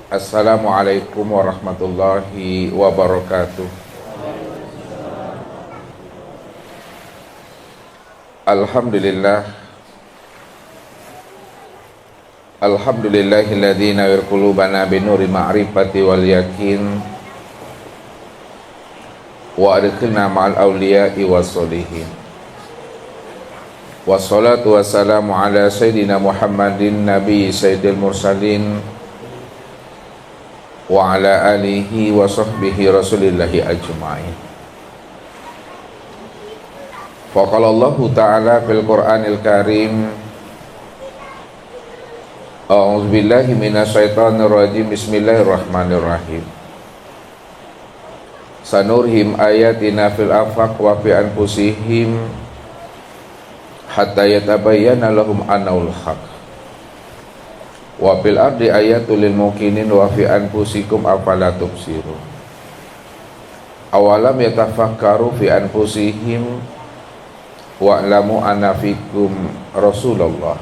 Assalamualaikum warahmatullahi wabarakatuh. Alhamdulillah. Alhamdulillahilladzi nawwir qulubana binuri ma'rifati wal yakin wa adkhilna ma'al awliya'i wassolihin. Wassalatu wassalamu ala sayyidina Muhammadin nabi sayyidil mursalin wa ala alihi wa sahbihi rasulillahi ajma'in. Faqala Allahu ta'ala fil Qur'anil Karim, a'udzu billahi minasyaitonir rajim, bismillahirrahmanirrahim. Sanurhim ayatina fil afaq wa fi anfusihim hatta yatabayyana lahum annahu al-haq. Wa fil ardi ayatul lil muqinin wa fi anfusikum afala tubsirun. Awalam yatafakkaru fi anfusihim wa'lamu anna fikum Rasulullah.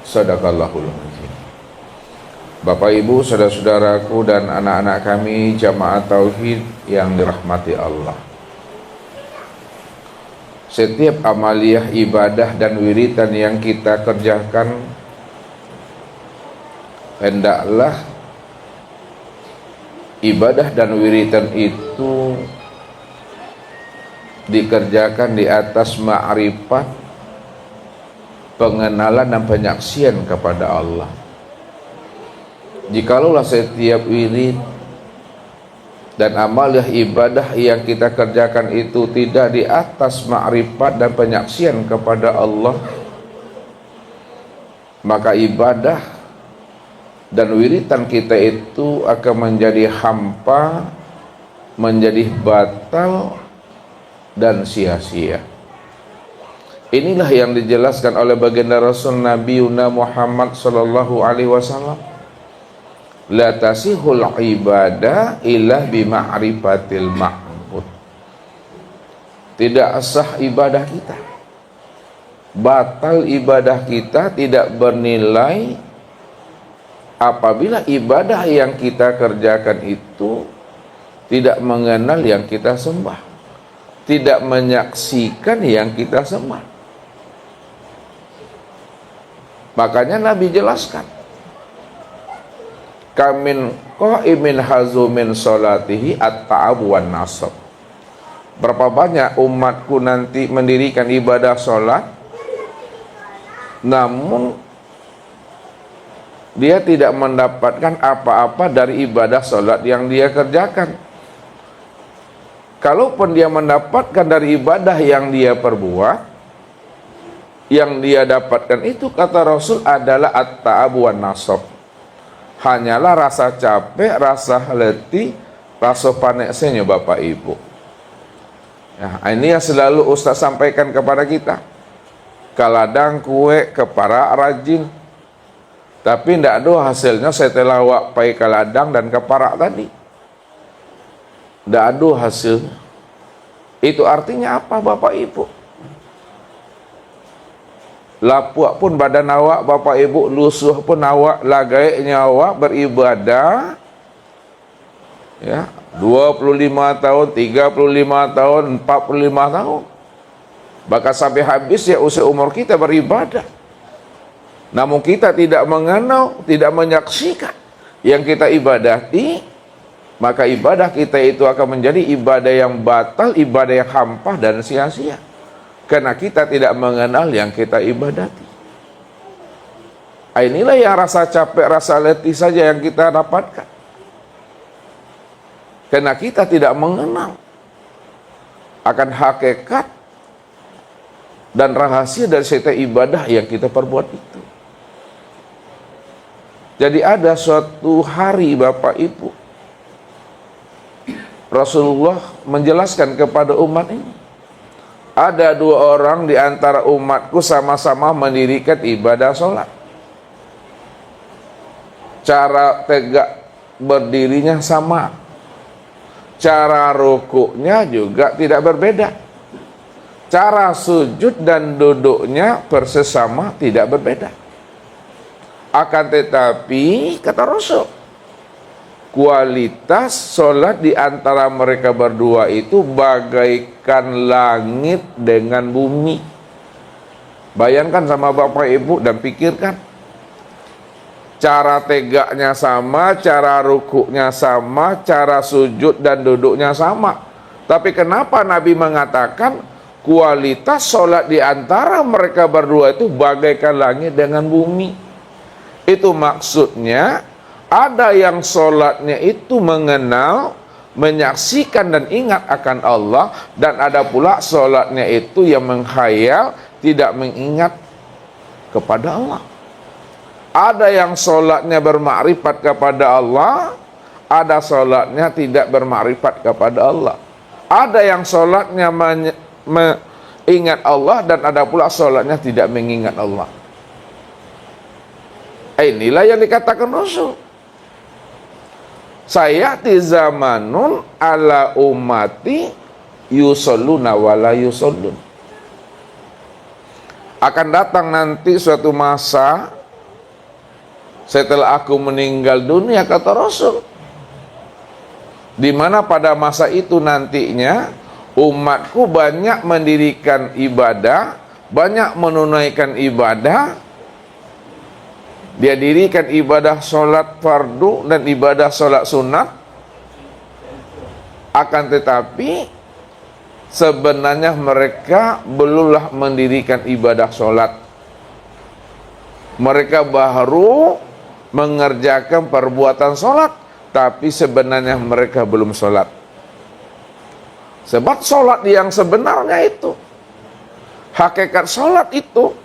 Sadaqallahul azim. Bapak Ibu, saudara-saudaraku dan anak-anak kami jamaah tauhid yang dirahmati Allah. Setiap amaliyah ibadah dan wiridan yang kita kerjakan, hendaklah ibadah dan wiridan itu dikerjakan di atas ma'rifat, pengenalan dan penyaksian kepada Allah. Jikalau setiap wirid dan amaliyah ibadah yang kita kerjakan itu tidak di atas ma'rifat dan penyaksian kepada Allah, maka ibadah dan wiridan kita itu akan menjadi hampa, menjadi batal dan sia-sia. Inilah yang dijelaskan oleh baginda Rasul Nabi Muhammad sallallahu alaihi wasallam. La tasihul ibadah illa bima'rifatil ma'bud. Tidak sah ibadah kita, batal ibadah kita, tidak bernilai apabila ibadah yang kita kerjakan itu tidak mengenal yang kita sembah, tidak menyaksikan yang kita sembah. Makanya Nabi jelaskan, kamin qa'imin hazumin sholatihi at-ta'ab wan nasab. Berapa banyak umatku nanti mendirikan ibadah sholat, namun dia tidak mendapatkan apa-apa dari ibadah sholat yang dia kerjakan. Kalaupun dia mendapatkan dari ibadah yang dia perbuat, yang dia dapatkan itu, kata Rasul, adalah at-ta'ab wan nasab. Hanyalah rasa capek, rasa letih, rasa panasnya Bapak Ibu. Ya, ini yang selalu Ustaz sampaikan kepada kita. Kaladang kue kepara rajin, tapi tidak ada hasilnya setelah wapai ke ladang dan ke parak tadi. Tidak ada hasilnya. Itu artinya apa Bapak Ibu? Lapuak pun badan awak Bapak Ibu, lusuh pun awak, lagainya awak beribadah, ya, 25 tahun, 35 tahun, 45 tahun. Bahkan sampai habis ya usia umur kita beribadah. Namun kita tidak mengenal, tidak menyaksikan yang kita ibadati, maka ibadah kita itu akan menjadi ibadah yang batal, ibadah yang hampa dan sia-sia. Karena kita tidak mengenal yang kita ibadati. Inilah yang rasa capek, rasa letih saja yang kita dapatkan. Karena kita tidak mengenal akan hakikat dan rahasia dari setiap ibadah yang kita perbuat itu. Jadi ada suatu hari Bapak Ibu, Rasulullah menjelaskan kepada umat ini, ada dua orang di antara umatku sama-sama mendirikan ibadah sholat. Cara tegak berdirinya sama, cara rukuknya juga tidak berbeda, cara sujud dan duduknya persis sama, tidak berbeda. Akan tetapi, kata Rasul, kualitas sholat di antara mereka berdua itu bagaikan langit dengan bumi. Bayangkan sama Bapak Ibu dan pikirkan. Cara tegaknya sama, cara rukuknya sama, cara sujud dan duduknya sama. Tapi kenapa Nabi mengatakan kualitas sholat di antara mereka berdua itu bagaikan langit dengan bumi? Itu maksudnya ada yang sholatnya itu mengenal, menyaksikan dan ingat akan Allah, dan ada pula sholatnya itu yang menghayal, tidak mengingat kepada Allah. Ada yang sholatnya bermakrifat kepada Allah, ada sholatnya tidak bermakrifat kepada Allah. Ada yang sholatnya mengingat Allah, dan ada pula sholatnya tidak mengingat Allah. Inilah yang dikatakan Rasul. Sayati zamanun ala ummati yusalluna wala yusallun. Akan datang nanti suatu masa setelah aku meninggal dunia, kata Rasul, di mana pada masa itu nantinya umatku banyak mendirikan ibadah, banyak menunaikan ibadah. Dia dirikan ibadah sholat fardu dan ibadah sholat sunat. Akan tetapi sebenarnya mereka belumlah mendirikan ibadah sholat. Mereka baru mengerjakan perbuatan sholat, tapi sebenarnya mereka belum sholat. Sebab sholat yang sebenarnya itu, hakikat sholat itu,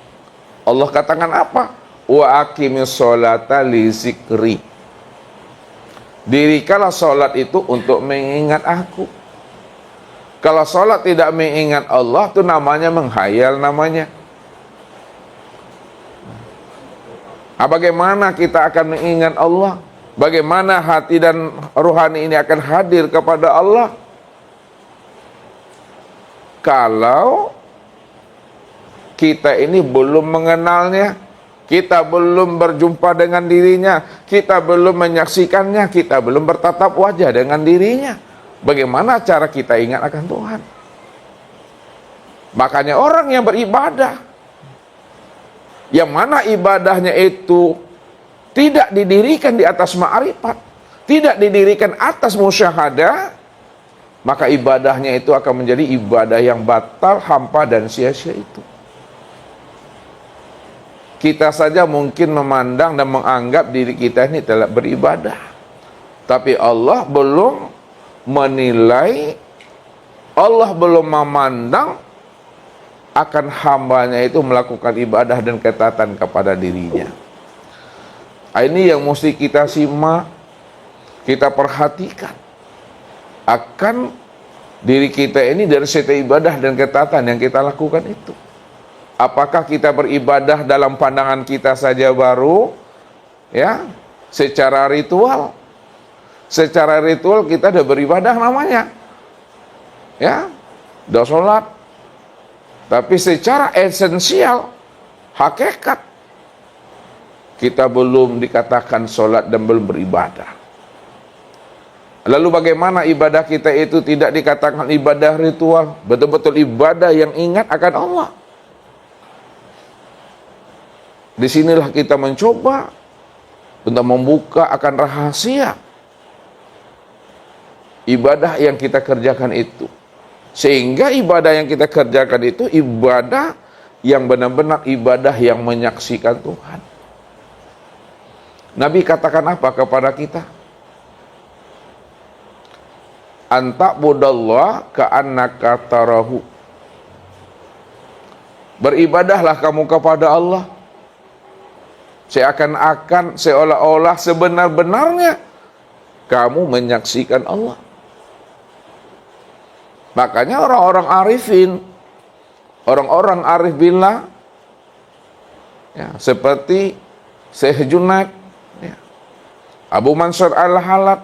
Allah katakan apa? Wa aqimis sholata li zikri. Dirikanlah sholat itu untuk mengingat aku. Kalau sholat tidak mengingat Allah, itu namanya menghayal namanya. Bagaimana kita akan mengingat Allah? Bagaimana hati dan rohani ini akan hadir kepada Allah? Kalau kita ini belum mengenalnya, kita belum berjumpa dengan dirinya, kita belum menyaksikannya, kita belum bertatap wajah dengan dirinya, bagaimana cara kita ingat akan Tuhan? Makanya orang yang beribadah, yang mana ibadahnya itu tidak didirikan di atas ma'rifat, tidak didirikan atas musyahadah, maka ibadahnya itu akan menjadi ibadah yang batal, hampa dan sia-sia itu. Kita saja mungkin memandang dan menganggap diri kita ini telah beribadah, tapi Allah belum menilai, Allah belum memandang akan hambanya itu melakukan ibadah dan ketaatan kepada dirinya. Ini yang mesti kita simak, kita perhatikan akan diri kita ini dari setiap ibadah dan ketaatan yang kita lakukan itu. Apakah kita beribadah dalam pandangan kita saja baru, ya, secara ritual? Secara ritual kita sudah beribadah namanya, ya, sudah sholat. Tapi secara esensial, hakikat, kita belum dikatakan sholat dan belum beribadah. Lalu bagaimana ibadah kita itu tidak dikatakan ibadah ritual, betul-betul ibadah yang ingat akan Allah? Disinilah kita mencoba untuk membuka akan rahasia ibadah yang kita kerjakan itu, sehingga ibadah yang kita kerjakan itu ibadah yang benar-benar ibadah yang menyaksikan Tuhan. Nabi katakan apa kepada kita? Anta'budallah ka'annaka tarahu. Beribadahlah kamu kepada Allah seakan-akan, seolah-olah sebenar-benarnya kamu menyaksikan Allah. Makanya orang-orang arifin, orang-orang arif billah, ya, seperti Syekh Junaid, ya, Abu Mansur Al-Halad,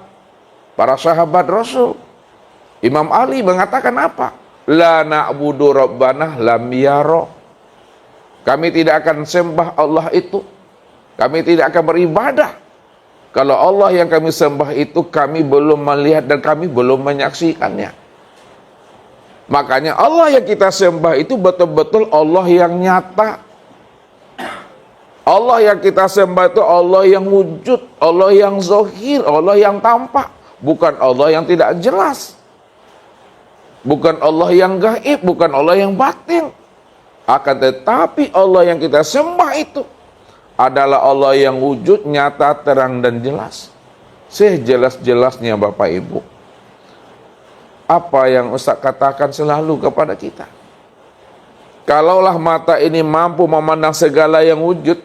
para sahabat Rasul, Imam Ali mengatakan apa? La na'budu rabbana lam yaro. Kami tidak akan sembah Allah itu, Kami tidak akan beribadah kalau Allah yang kami sembah itu kami belum melihat dan kami belum menyaksikannya. Makanya Allah yang kita sembah itu betul-betul Allah yang nyata. Allah yang kita sembah itu Allah yang wujud, Allah yang zahir, Allah yang tampak. Bukan Allah yang tidak jelas. Bukan Allah yang gaib, bukan Allah yang batin. Akan tetapi Allah yang kita sembah itu adalah Allah yang wujud, nyata, terang, dan jelas. Sejelas-jelasnya Bapak Ibu. Apa yang Ustaz katakan selalu kepada kita. Kalaulah mata ini mampu memandang segala yang wujud,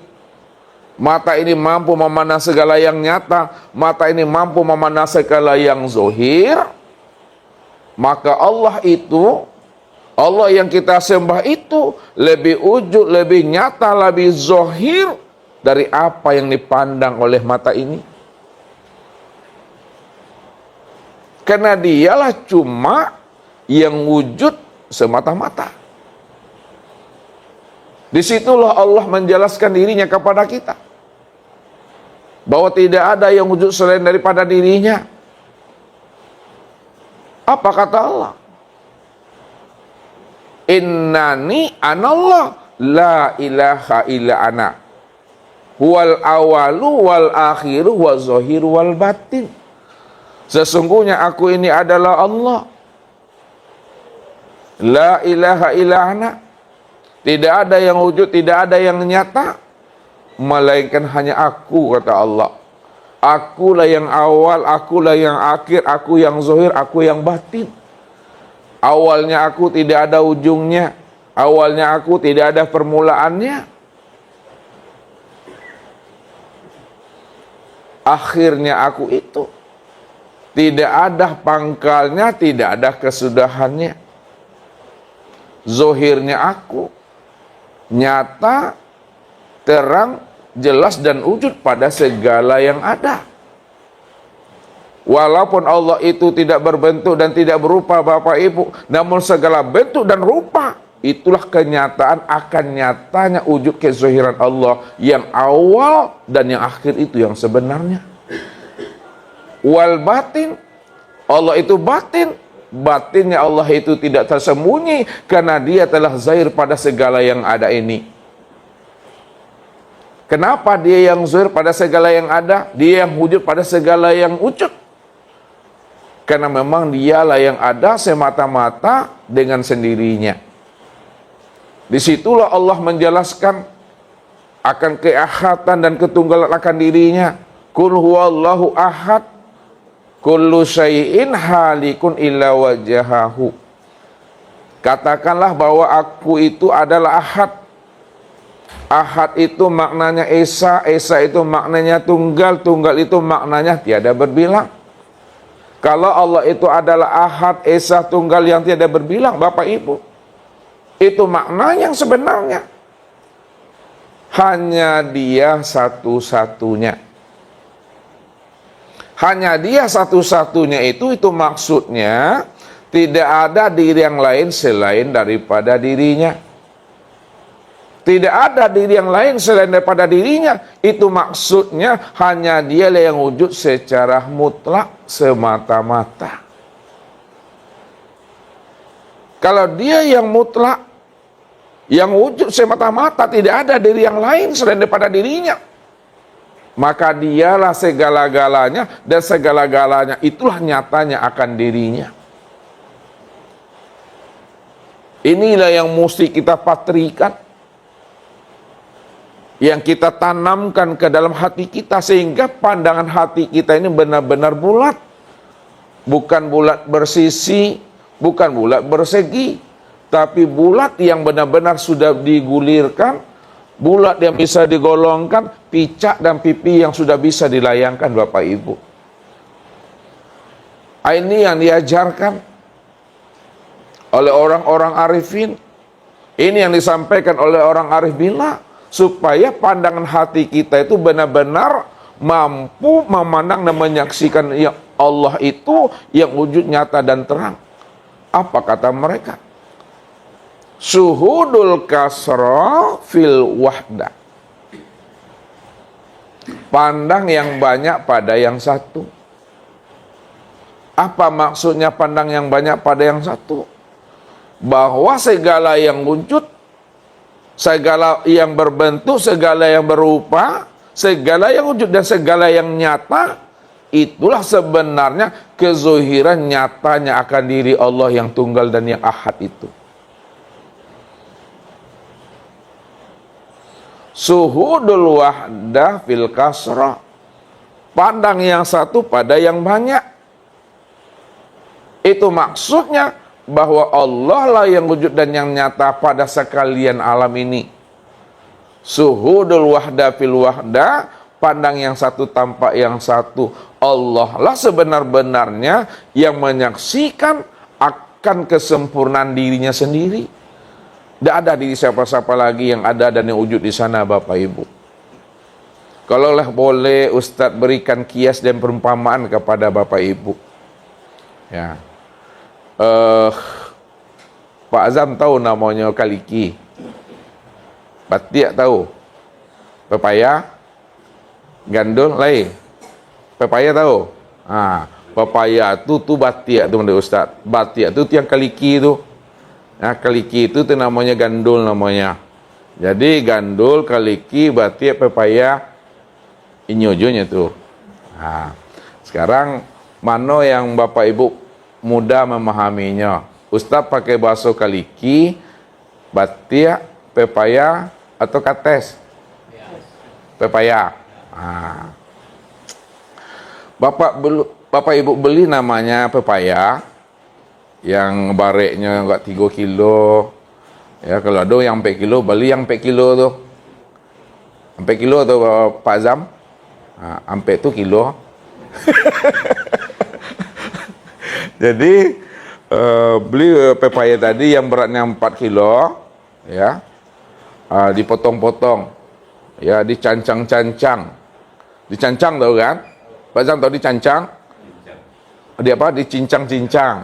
mata ini mampu memandang segala yang nyata, mata ini mampu memandang segala yang zahir, maka Allah itu, Allah yang kita sembah itu lebih wujud, lebih nyata, lebih zahir dari apa yang dipandang oleh mata ini. Karena dialah cuma yang wujud semata-mata. Disitulah Allah menjelaskan dirinya kepada kita. Bahwa tidak ada yang wujud selain daripada dirinya. Apa kata Allah? Innani anallah la ilaha illa ana. Huwal awalu wal akhiru wal zahiru wal batin. Sesungguhnya aku ini adalah Allah. La ilaha illa ana. Tidak ada yang wujud, tidak ada yang nyata, melainkan hanya aku, kata Allah. Akulah yang awal, akulah yang akhir, aku yang zahir, aku yang batin. Awalnya aku tidak ada ujungnya. Awalnya aku tidak ada permulaannya. Akhirnya aku itu tidak ada pangkalnya, tidak ada kesudahannya. Zahirnya aku nyata, terang, jelas dan wujud pada segala yang ada. Walaupun Allah itu tidak berbentuk dan tidak berupa Bapak Ibu, namun segala bentuk dan rupa itulah kenyataan akan nyatanya wujud kezahiran Allah yang awal dan yang akhir itu yang sebenarnya. Wal batin, Allah itu batin. Batinnya Allah itu tidak tersembunyi karena dia telah zahir pada segala yang ada ini. Kenapa dia yang zahir pada segala yang ada? Dia yang wujud pada segala yang wujud. Karena memang dialah yang ada semata-mata dengan sendirinya. Disitulah Allah menjelaskan akan keahatan dan ketunggalan akan dirinya. Qul huwallahu ahad, kullu syai'in halikun illa wajahahu. Katakanlah bahwa aku itu adalah ahad. Ahad itu maknanya esa, esa itu maknanya tunggal, tunggal itu maknanya tiada berbilang. Kalau Allah itu adalah ahad, esa, tunggal yang tiada berbilang, Bapak Ibu, itu maknanya yang sebenarnya. Hanya dia satu-satunya. Hanya dia satu-satunya itu maksudnya tidak ada diri yang lain selain daripada dirinya. Tidak ada diri yang lain selain daripada dirinya. Itu maksudnya hanya dialah yang wujud secara mutlak semata-mata. Kalau dia yang mutlak, yang wujud semata-mata, tidak ada diri yang lain selain daripada dirinya, maka dialah segala-galanya dan segala-galanya itulah nyatanya akan dirinya. Inilah yang mesti kita patrikan, yang kita tanamkan ke dalam hati kita sehingga pandangan hati kita ini benar-benar bulat. Bukan bulat bersisi, bukan bulat bersegi, tapi bulat yang benar-benar sudah digulirkan, bulat yang bisa digolongkan, picak dan pipi yang sudah bisa dilayangkan Bapak Ibu. Ini yang diajarkan oleh orang-orang arifin. Ini yang disampaikan oleh orang arif billah, supaya pandangan hati kita itu benar-benar mampu memandang dan menyaksikan yang Allah itu yang wujud nyata dan terang. Apa kata mereka? Syuhudul kasra fil wahda. Pandang yang banyak pada yang satu. Apa maksudnya pandang yang banyak pada yang satu? Bahwa segala yang wujud, segala yang berbentuk, segala yang berupa, segala yang wujud dan segala yang nyata, itulah sebenarnya kezuhiran nyatanya akan diri Allah yang tunggal dan yang ahad itu. Suhudul wahdah fil kasrah. Pandang yang satu pada yang banyak. Itu maksudnya bahwa Allah lah yang wujud dan yang nyata pada sekalian alam ini. Suhudul wahdah fil wahdah, pandang yang satu tampak yang satu. Allah lah sebenar-benarnya yang menyaksikan akan kesempurnaan dirinya sendiri. Tidak ada diri siapa-siapa lagi yang ada dan yang wujud di sana, Bapak Ibu. Kalaulah boleh Ustadz berikan kias dan perumpamaan kepada Bapak Ibu. Ya. Pak Azam tahu namanya kaliki. Batiak tahu. Pepaya. Gandul lain. Pepaya tahu. Pepaya tu batiak tu menurut Ustaz. Batiak tu yang kaliki tu. Nah, kaliki itu namanya gandul namanya. Jadi gandul, kaliki, batiak, pepaya, inyojonya tu. Sekarang mana yang Bapak Ibu mudah memahaminya? Ustaz pakai bahasa kaliki, batiak, pepaya atau kates? Pepaya. Bapak Ibu beli namanya pepaya yang bareknya enggak 3 kilo. Ya, kalau ada yang 4 kilo, beli yang 4 kilo tu. 4 kilo tu Pak Azam. Ampe tu kilo. Jadi beli pepaya tadi yang beratnya 4 kilo, ya. Dipotong-potong. Ya, dicancang-cancang. Dicancang tahu kan? Pak Azam tahu dicancang? Dia apa? Dicincang-cincang.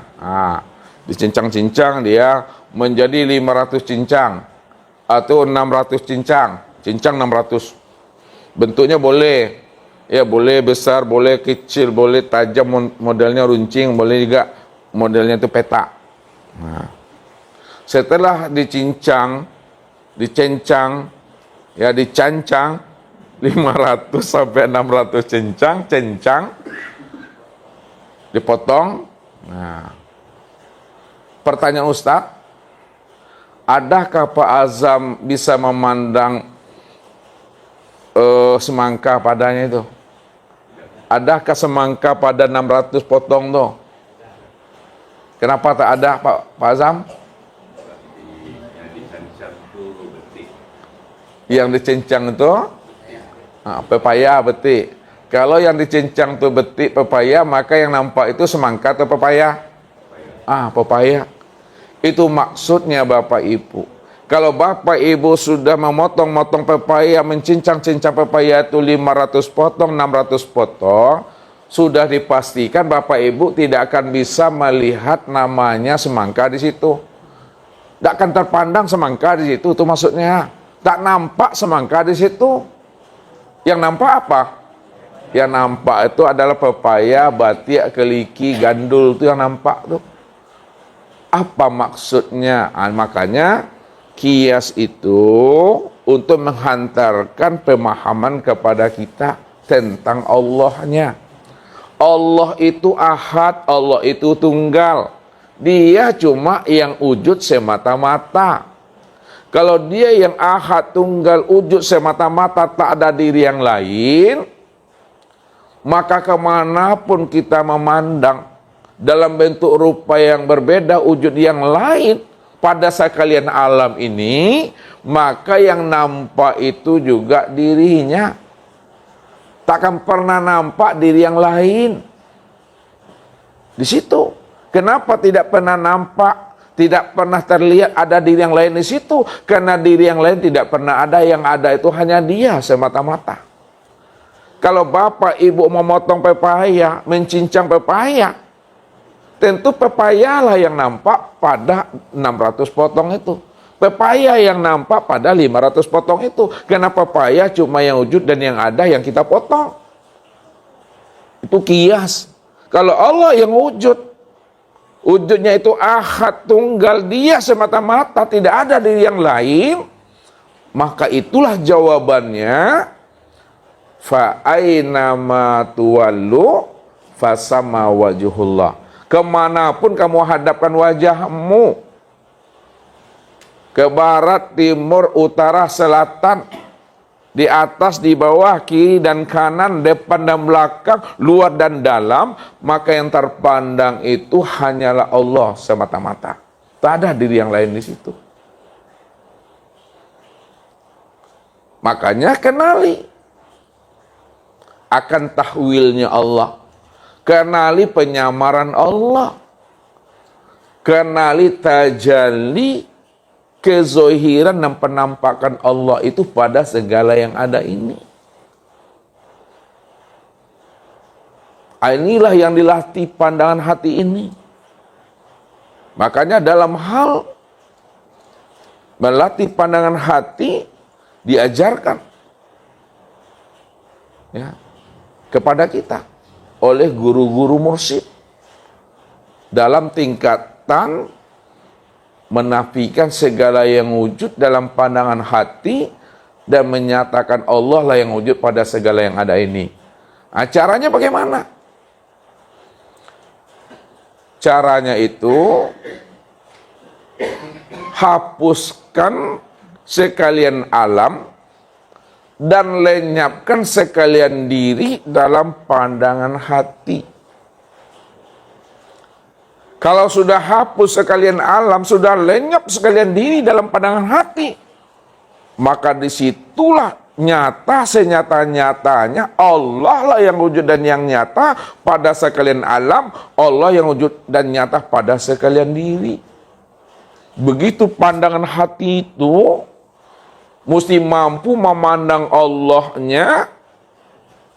Dicincang-cincang dia menjadi 500 cincang atau 600 cincang. Cincang 600. Bentuknya boleh. Ya, boleh besar, boleh kecil, boleh tajam, modelnya runcing, boleh juga modelnya itu petak. Setelah dicincang, dicencang, ya dicancang 500 sampai 600 cencang, dipotong. Pertanyaan Ustaz, adakah Pak Azam bisa memandang semangka padanya itu? Adakah semangka pada 600 potong tu? Kenapa tak ada Pak Azam? Yang dicincang itu pepaya, betik. Kalau yang dicincang tu betik pepaya, maka yang nampak itu semangka atau pepaya? Pepaya. Itu maksudnya Bapak Ibu. Kalau Bapak Ibu sudah memotong-motong pepaya, mencincang-cincang pepaya itu 500 potong, 600 potong, sudah dipastikan Bapak Ibu tidak akan bisa melihat namanya semangka di situ. Tidak akan terpandang semangka di situ, itu maksudnya. Tak nampak semangka di situ. Yang nampak apa? Yang nampak itu adalah pepaya, batiak, keliki, gandul, itu yang nampak tuh. Apa maksudnya? Makanya kias itu untuk menghantarkan pemahaman kepada kita tentang Allahnya. Allah itu ahad, Allah itu tunggal. Dia cuma yang wujud semata-mata. Kalau dia yang ahad, tunggal, wujud semata-mata, tak ada diri yang lain, maka kemanapun kita memandang dalam bentuk rupa yang berbeda, wujud yang lain pada sekalian alam ini, maka yang nampak itu juga dirinya. Takkan pernah nampak diri yang lain di situ. Kenapa tidak pernah nampak, tidak pernah terlihat ada diri yang lain di situ? Karena diri yang lain tidak pernah ada, yang ada itu hanya dia semata-mata. Kalau Bapak Ibu memotong pepaya, mencincang pepaya, tentu pepaya lah yang nampak pada 600 potong itu. Pepaya yang nampak pada 500 potong itu. Karena pepaya cuma yang wujud dan yang ada yang kita potong. Itu kias. Kalau Allah yang wujud, wujudnya itu ahad, tunggal, dia semata-mata, tidak ada diri yang lain, maka itulah jawabannya, fa aina ma tuwallu fasama wajhullah. Kemanapun kamu hadapkan wajahmu, ke barat, timur, utara, selatan, di atas, di bawah, kiri dan kanan, depan dan belakang, luar dan dalam, maka yang terpandang itu hanyalah Allah semata-mata. Tak ada diri yang lain di situ. Makanya kenali akan tahwilnya Allah, kenali penyamaran Allah, kenali tajalli, kezohiran dan penampakan Allah itu pada segala yang ada ini. Inilah yang dilatih pandangan hati ini. Makanya dalam hal melatih pandangan hati diajarkan ya, kepada kita oleh guru-guru mursyid dalam tingkatan menafikan segala yang wujud dalam pandangan hati dan menyatakan Allah lah yang wujud pada segala yang ada ini. Nah, caranya bagaimana? Caranya itu hapuskan sekalian alam dan lenyapkan sekalian diri dalam pandangan hati. Kalau sudah hapus sekalian alam, sudah lenyap sekalian diri dalam pandangan hati, maka disitulah nyata senyata-nyatanya Allah lah yang wujud dan yang nyata pada sekalian alam, Allah yang wujud dan nyata pada sekalian diri. Begitu pandangan hati itu mesti mampu memandang Allahnya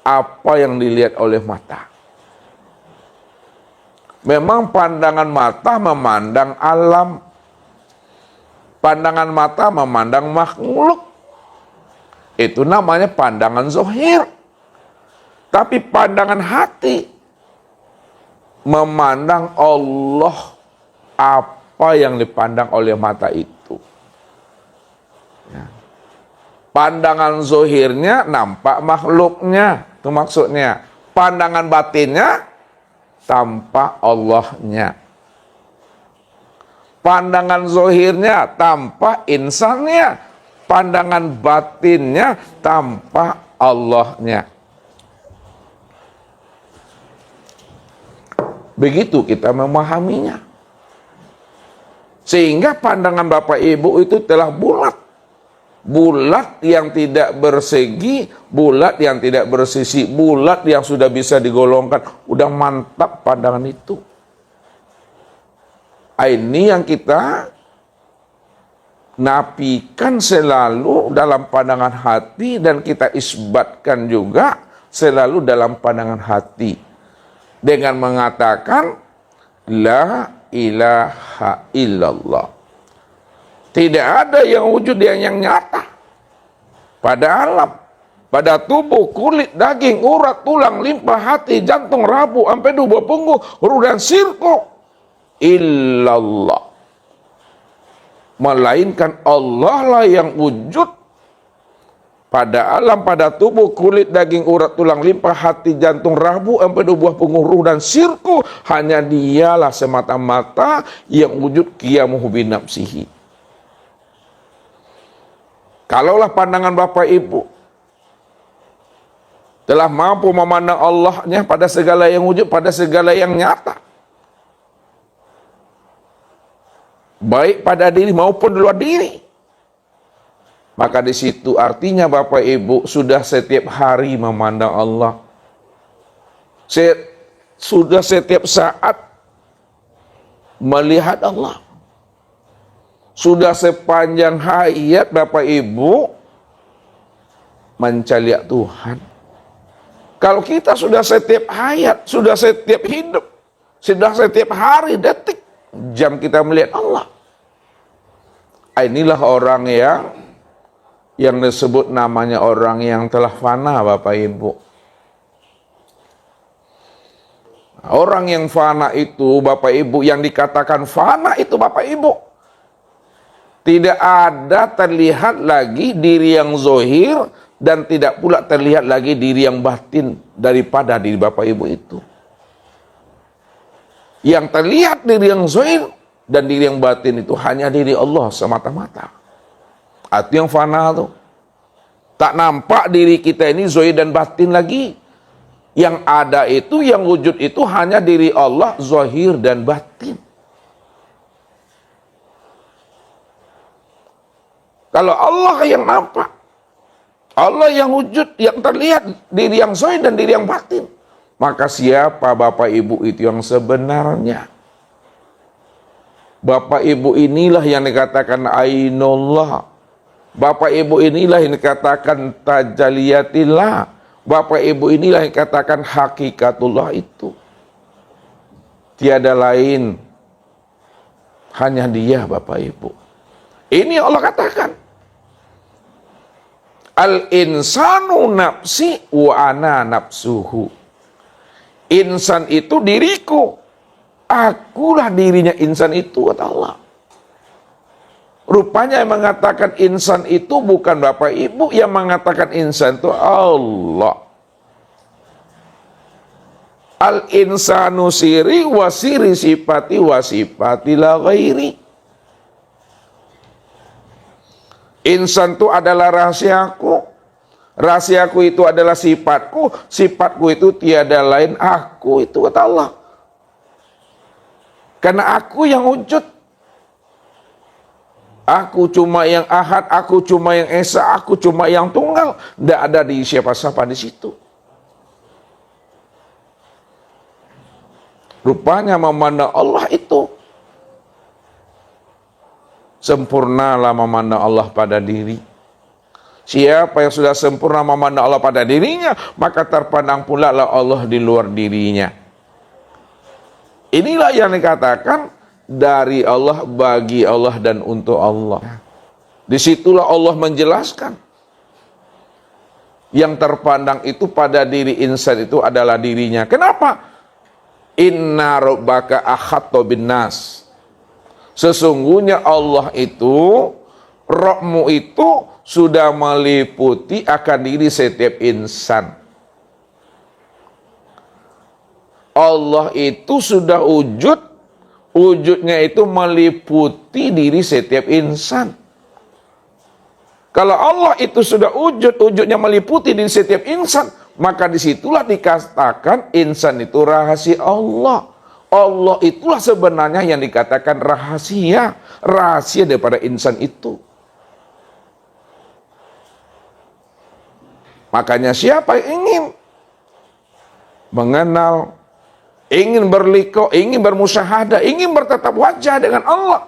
apa yang dilihat oleh mata. Memang pandangan mata memandang alam, pandangan mata memandang makhluk, itu namanya pandangan zahir. Tapi pandangan hati memandang Allah apa yang dipandang oleh mata itu. Ya. Pandangan zahirnya nampak makhluknya, itu maksudnya. Pandangan batinnya tanpa Allahnya. Pandangan zohirnya tanpa insannya, pandangan batinnya tanpa Allahnya. Begitu kita memahaminya. Sehingga pandangan Bapak Ibu itu telah bulat. Bulat yang tidak bersegi, bulat yang tidak bersisi, bulat yang sudah bisa digolongkan. Udah mantap pandangan itu. Ini yang kita nafikan selalu dalam pandangan hati dan kita isbatkan juga selalu dalam pandangan hati. Dengan mengatakan, La ilaha illallah. Tidak ada yang wujud yang nyata pada alam, pada tubuh, kulit, daging, urat, tulang, limpa, hati, jantung, rabu, empedu, buah punggung, ruh dan sirkup, illallah. Melainkan Allah lah yang wujud pada alam, pada tubuh, kulit, daging, urat, tulang, limpa, hati, jantung, rabu, empedu, buah punggung, ruh dan sirkup. Hanya dialah semata-mata yang wujud qiyamuhu binafsihi. Kalaulah pandangan Bapak Ibu telah mampu memandang Allahnya pada segala yang wujud, pada segala yang nyata, baik pada diri maupun di luar diri, maka di situ artinya Bapak Ibu sudah setiap hari memandang Allah, sudah setiap saat melihat Allah. Sudah sepanjang hayat Bapak Ibu mencari Tuhan. Kalau kita sudah setiap hayat, sudah setiap hidup, sudah setiap hari, detik, jam kita melihat Allah. Inilah orang yang disebut namanya orang yang telah fana, Bapak Ibu. Orang yang fana itu, Bapak Ibu, yang dikatakan fana itu, Bapak Ibu, tidak ada terlihat lagi diri yang zohir dan tidak pula terlihat lagi diri yang batin daripada diri Bapak Ibu itu. Yang terlihat diri yang zohir dan diri yang batin itu hanya diri Allah semata-mata. Itu yang fana tuh. Tak nampak diri kita ini zohir dan batin lagi. Yang ada itu, yang wujud itu hanya diri Allah zohir dan batin. Kalau Allah yang nampak, Allah yang wujud, yang terlihat, diri yang zohir dan diri yang batin, maka siapa Bapak Ibu itu yang sebenarnya? Bapak Ibu inilah yang dikatakan ainullah. Bapak Ibu inilah yang dikatakan tajaliyatillah. Bapak Ibu inilah yang dikatakan hakikatullah itu. Tiada lain, hanya Dia Bapak Ibu. Ini Allah katakan, al-insanu nafsi wa ana nafsuhu. Insan itu diriku, akulah dirinya insan itu, kata Allah. Rupanya yang mengatakan insan itu bukan Bapak Ibu, yang mengatakan insan itu Allah. Al-insanu siri wa siri sifati wa sifati la ghairi. Insan itu adalah rahasiaku. Rahasiaku itu adalah sifatku. Sifatku itu tiada lain aku, itu kata Allah. Karena aku yang wujud. Aku cuma yang ahad, aku cuma yang esa, aku cuma yang tunggal. Tidak ada di siapa-siapa di situ. Rupanya memandang Allah itu sempurnalah memandang Allah pada diri. Siapa yang sudah sempurna memandang Allah pada dirinya, maka terpandang pula lah Allah di luar dirinya. Inilah yang dikatakan dari Allah, bagi Allah, dan untuk Allah. Disitulah Allah menjelaskan yang terpandang itu pada diri insan itu adalah dirinya. Kenapa? Inna rabbaka ahatta bin nas. Sesungguhnya Allah itu, Rabbmu itu sudah meliputi akan diri setiap insan. Allah itu sudah wujud. Wujudnya itu meliputi diri setiap insan. Kalau Allah itu sudah wujud, wujudnya meliputi diri setiap insan, maka disitulah dikatakan insan itu rahasia Allah. Allah itulah sebenarnya yang dikatakan rahasia. Rahasia daripada insan itu. Makanya siapa yang ingin mengenal, ingin berliqa, ingin bermusyahadah, ingin bertatap wajah dengan Allah,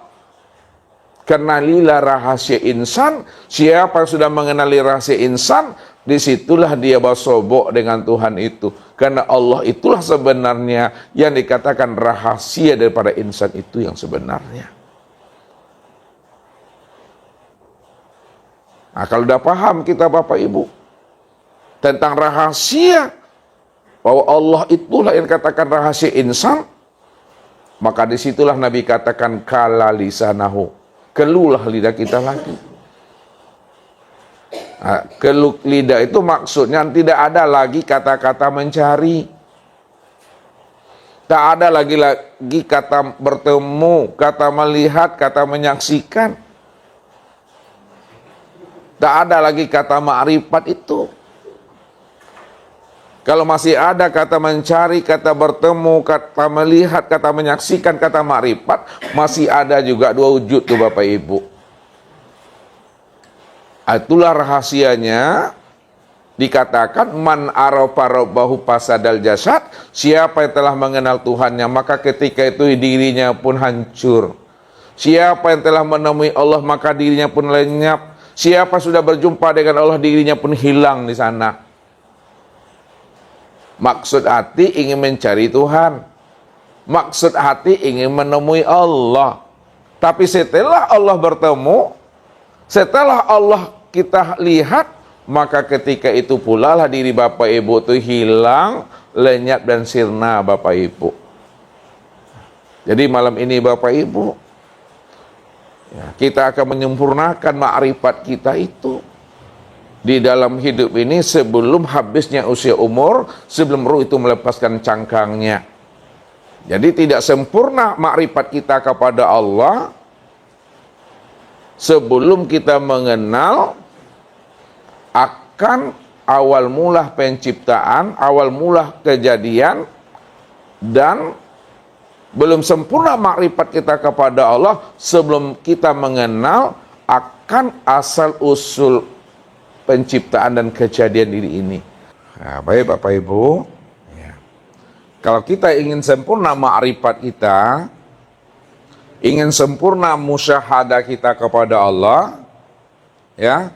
kenalilah rahasia insan. Siapa yang sudah mengenali rahasia insan, disitulah dia bersobok dengan Tuhan itu. Karena Allah itulah sebenarnya yang dikatakan rahasia daripada insan itu yang sebenarnya. Nah, kalau sudah paham kita Bapak Ibu tentang rahasia, bahwa Allah itulah yang dikatakan rahasia insan, maka disitulah Nabi katakan kala lisanahu, keluhlah lidah kita lagi. Nah, keluh lidah itu maksudnya tidak ada lagi kata-kata mencari, tak ada lagi kata bertemu, kata melihat, kata menyaksikan, tak ada lagi kata ma'rifat itu. Kalau masih ada kata mencari, kata bertemu, kata melihat, kata menyaksikan, kata makrifat, masih ada juga dua wujud tuh Bapak Ibu. Itulah rahasianya dikatakan man arafa rabbahu fasadal jasad. Siapa yang telah mengenal Tuhannya, maka ketika itu dirinya pun hancur. Siapa yang telah menemui Allah, maka dirinya pun lenyap. Siapa sudah berjumpa dengan Allah, dirinya pun hilang di sana. Maksud hati ingin mencari Tuhan. Maksud hati ingin menemui Allah. Tapi setelah Allah bertemu, Setelah Allah kita lihat, maka ketika itu pula lah diri Bapak Ibu itu hilang, lenyap dan sirna Bapak Ibu. Jadi malam ini Bapak Ibu, ya, kita akan menyempurnakan ma'rifat kita itu di dalam hidup ini sebelum habisnya usia umur, sebelum ruh itu melepaskan cangkangnya. Jadi tidak sempurna ma'rifat kita kepada Allah sebelum kita mengenal akan awal mula penciptaan, awal mula kejadian, dan belum sempurna makrifat kita kepada Allah sebelum kita mengenal akan asal usul penciptaan dan kejadian diri ini. Nah, baik Bapak Ibu, ya. Kalau kita ingin sempurna makrifat kita, ingin sempurna musyahadah kita kepada Allah, ya,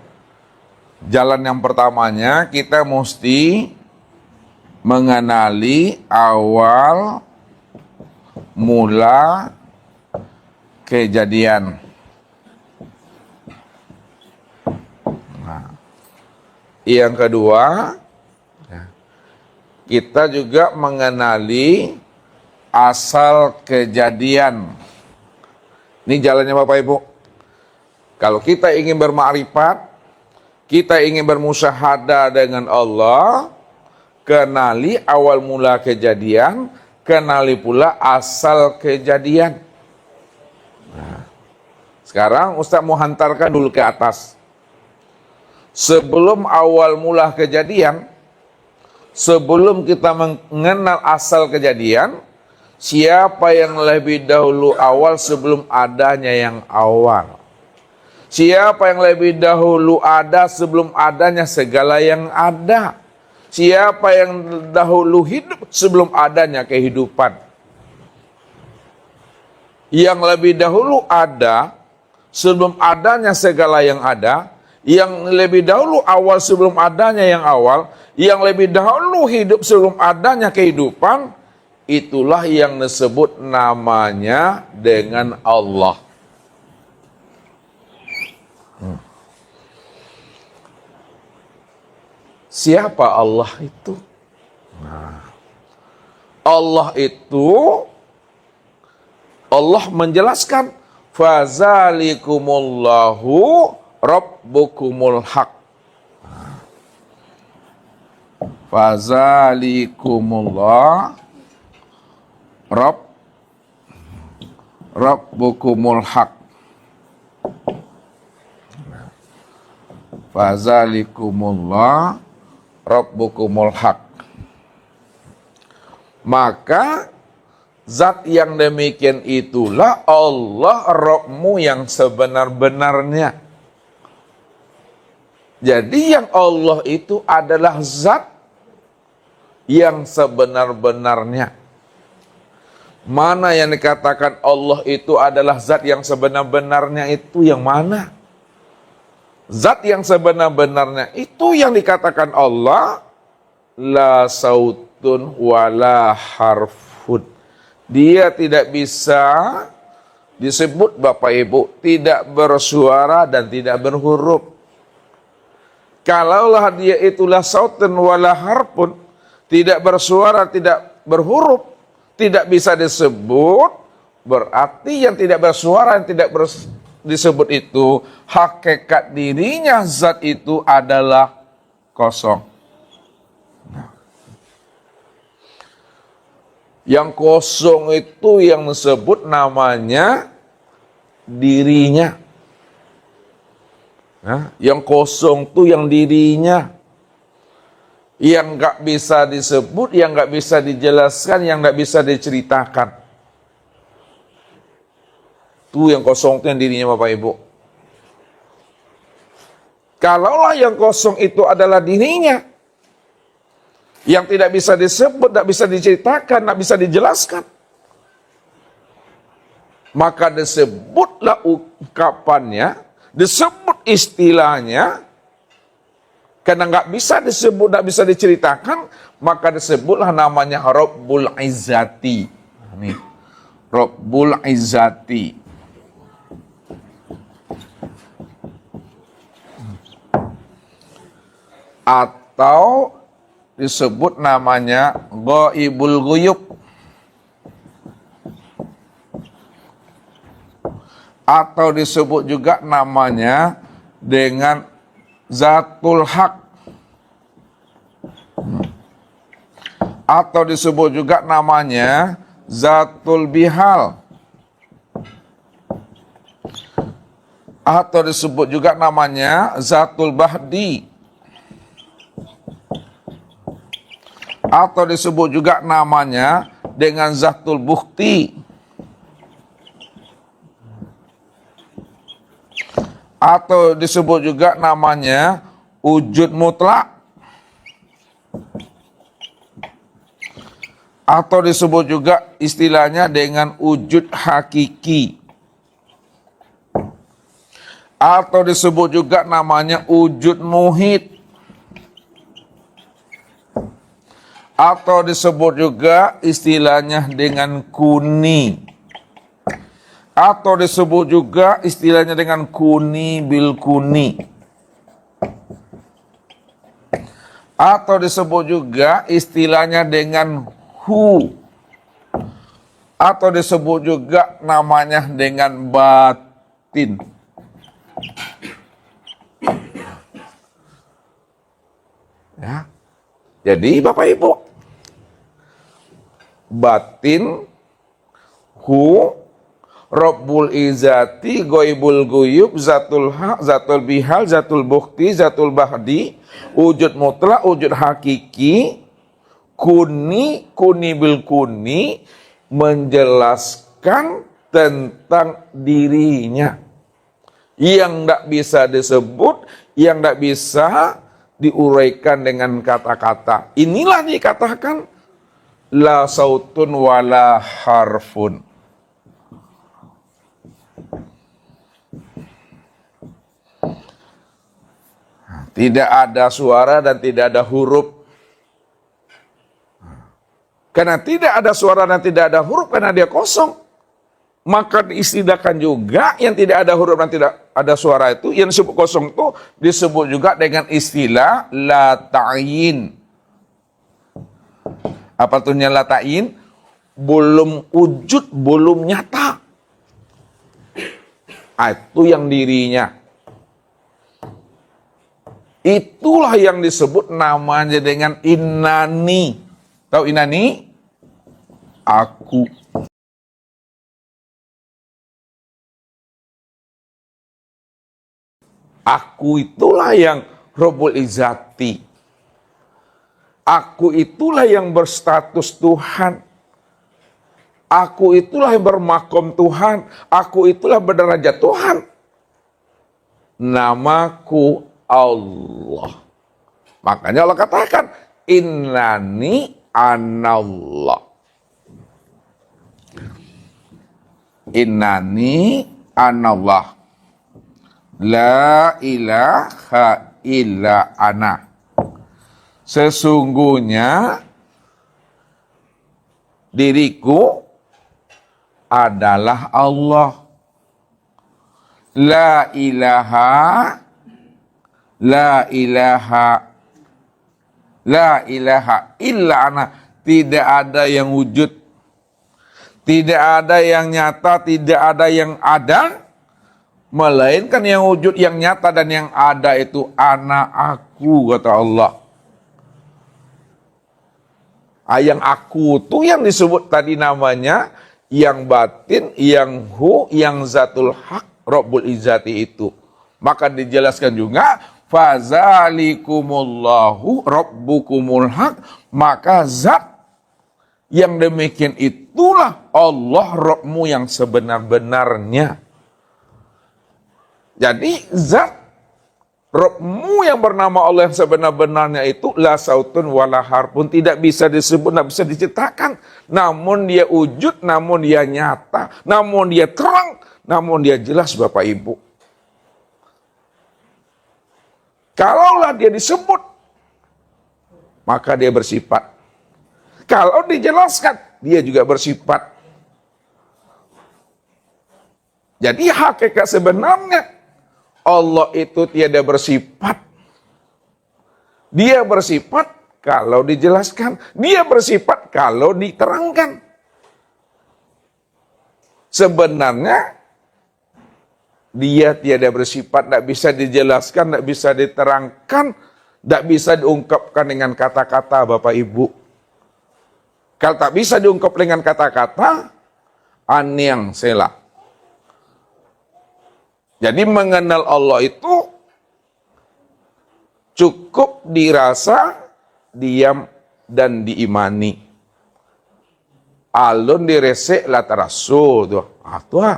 jalan yang pertamanya kita mesti mengenali awal mula kejadian. Nah, yang kedua, kita juga mengenali asal kejadian. Ini jalannya Bapak Ibu. Kalau kita ingin bermakrifat, kita ingin bermusyahadah dengan Allah, kenali awal mula kejadian, kenali pula asal kejadian. Nah, sekarang Ustaz mau hantarkan dulu ke atas. Sebelum awal mula kejadian, sebelum kita mengenal asal kejadian, siapa yang lebih dahulu awal sebelum adanya yang awal? Siapa yang lebih dahulu ada sebelum adanya segala yang ada? Siapa yang dahulu hidup sebelum adanya kehidupan? Yang lebih dahulu ada sebelum adanya segala yang ada, yang lebih dahulu awal sebelum adanya yang awal, yang lebih dahulu hidup sebelum adanya kehidupan, itulah yang disebut namanya dengan Allah. Siapa Allah itu? Nah, Allah itu, Allah menjelaskan, fazalikumullahu rabbukumul haq. Fazalikumullah rabbukumul haq. Fazalikumullah rabbukumul haq. Maka zat yang demikian itulah Allah Rabbmu yang sebenar-benarnya. Jadi yang Allah itu adalah zat yang sebenar-benarnya. Mana yang dikatakan Allah itu adalah zat yang sebenar-benarnya itu yang mana? Zat yang sebenar-benarnya itu yang dikatakan Allah, la sautun wala harfun. Dia tidak bisa disebut Bapak Ibu, tidak bersuara dan tidak berhuruf. Kalaulah dia itulah sautun wala harfun, tidak bersuara, tidak berhuruf, tidak bisa disebut, berarti yang tidak bersuara, yang tidak disebut itu, hakikat dirinya zat itu adalah kosong. Nah, yang kosong itu yang disebut namanya dirinya. Nah, yang kosong itu yang dirinya, yang nggak bisa disebut, yang nggak bisa dijelaskan, yang nggak bisa diceritakan. Itu yang kosong itu yang dirinya Bapak Ibu. Kalaulah yang kosong itu adalah dirinya, yang tidak bisa disebut, tidak bisa diceritakan, tidak bisa dijelaskan, maka disebutlah ungkapannya, disebut istilahnya, karena nggak bisa disebut, nggak bisa diceritakan, maka disebutlah namanya Rabbul Izzati. Ini Rabbul Izzati. atau disebut namanya ghaibul ghuyub, atau disebut juga namanya dengan zatul haq, atau disebut juga namanya zatul bihal, atau disebut juga namanya zatul bahdi, atau disebut juga namanya dengan zatul bukti, atau disebut juga namanya wujud mutlak, atau disebut juga istilahnya dengan wujud hakiki, atau disebut juga namanya wujud muhit, atau disebut juga istilahnya dengan kuni, atau disebut juga istilahnya dengan kuni bil kuni, atau disebut juga istilahnya dengan hu, atau disebut juga namanya dengan batin. Ya. Jadi Bapak Ibu, batin, hu, Rabbul Izzati, Ghaibul Ghuyub, Zatul Haq, Zatul Bihal, Zatul Bukti, Zatul Bahdi, wujud mutlak, wujud hakiki, kuni, kuni bil kuni, menjelaskan tentang dirinya yang tidak bisa disebut, yang tidak bisa diuraikan dengan kata-kata. Inilah dikatakan la sautun wala harfun. Tidak ada suara dan tidak ada huruf. Karena tidak ada suara dan tidak ada huruf, karena dia kosong, maka diistilahkan juga yang tidak ada huruf dan tidak ada suara itu, yang disebut kosong itu disebut juga dengan istilah la ta'yin. Apa artinya la ta'yin? Belum wujud, belum nyata. Itu yang dirinya. Itulah yang disebut namanya dengan innani. Tahu innani? Aku. Aku itulah yang Rabbul Izzati. Aku itulah yang berstatus Tuhan. Aku itulah yang bermakom Tuhan. Aku itulah berderajat Tuhan. Namaku Allah. Makanya Allah katakan, innani anallah. Innani anallah. La ilaha illa ana. Sesungguhnya diriku adalah Allah. La ilaha illa ana. Tidak ada yang wujud, tidak ada yang nyata, tidak ada yang ada, melainkan yang wujud, yang nyata dan yang ada itu ana, aku, kata Allah. Yang aku itu yang disebut tadi namanya, yang batin, yang hu, yang zatul haq, Rabbul Izzati itu. Maka dijelaskan juga, fazalikumullahu rabbukumul haq, maka zat yang demikian itulah Allah Rabbmu yang sebenar-benarnya. Jadi zat Rabbmu yang bernama Allah yang sebenar-benarnya itu la sautun wala harfun, tidak bisa disebut, tidak bisa diciptakan. Namun dia wujud, namun dia nyata, namun dia terang, namun dia jelas Bapak Ibu. Kalaulah dia disebut, maka dia bersifat. Kalau dijelaskan, dia juga bersifat. Jadi hakikat sebenarnya Allah itu tiada bersifat. Dia bersifat kalau dijelaskan. Dia bersifat kalau diterangkan. Sebenarnya dia tiada bersifat, tidak bisa dijelaskan, tidak bisa diterangkan, tidak bisa diungkapkan dengan kata-kata Bapak Ibu. Kalau tak bisa diungkap dengan kata-kata, aniang sela. Jadi mengenal Allah itu cukup dirasa, diam, dan diimani. Alun diresek latarasu tuh. Tuh.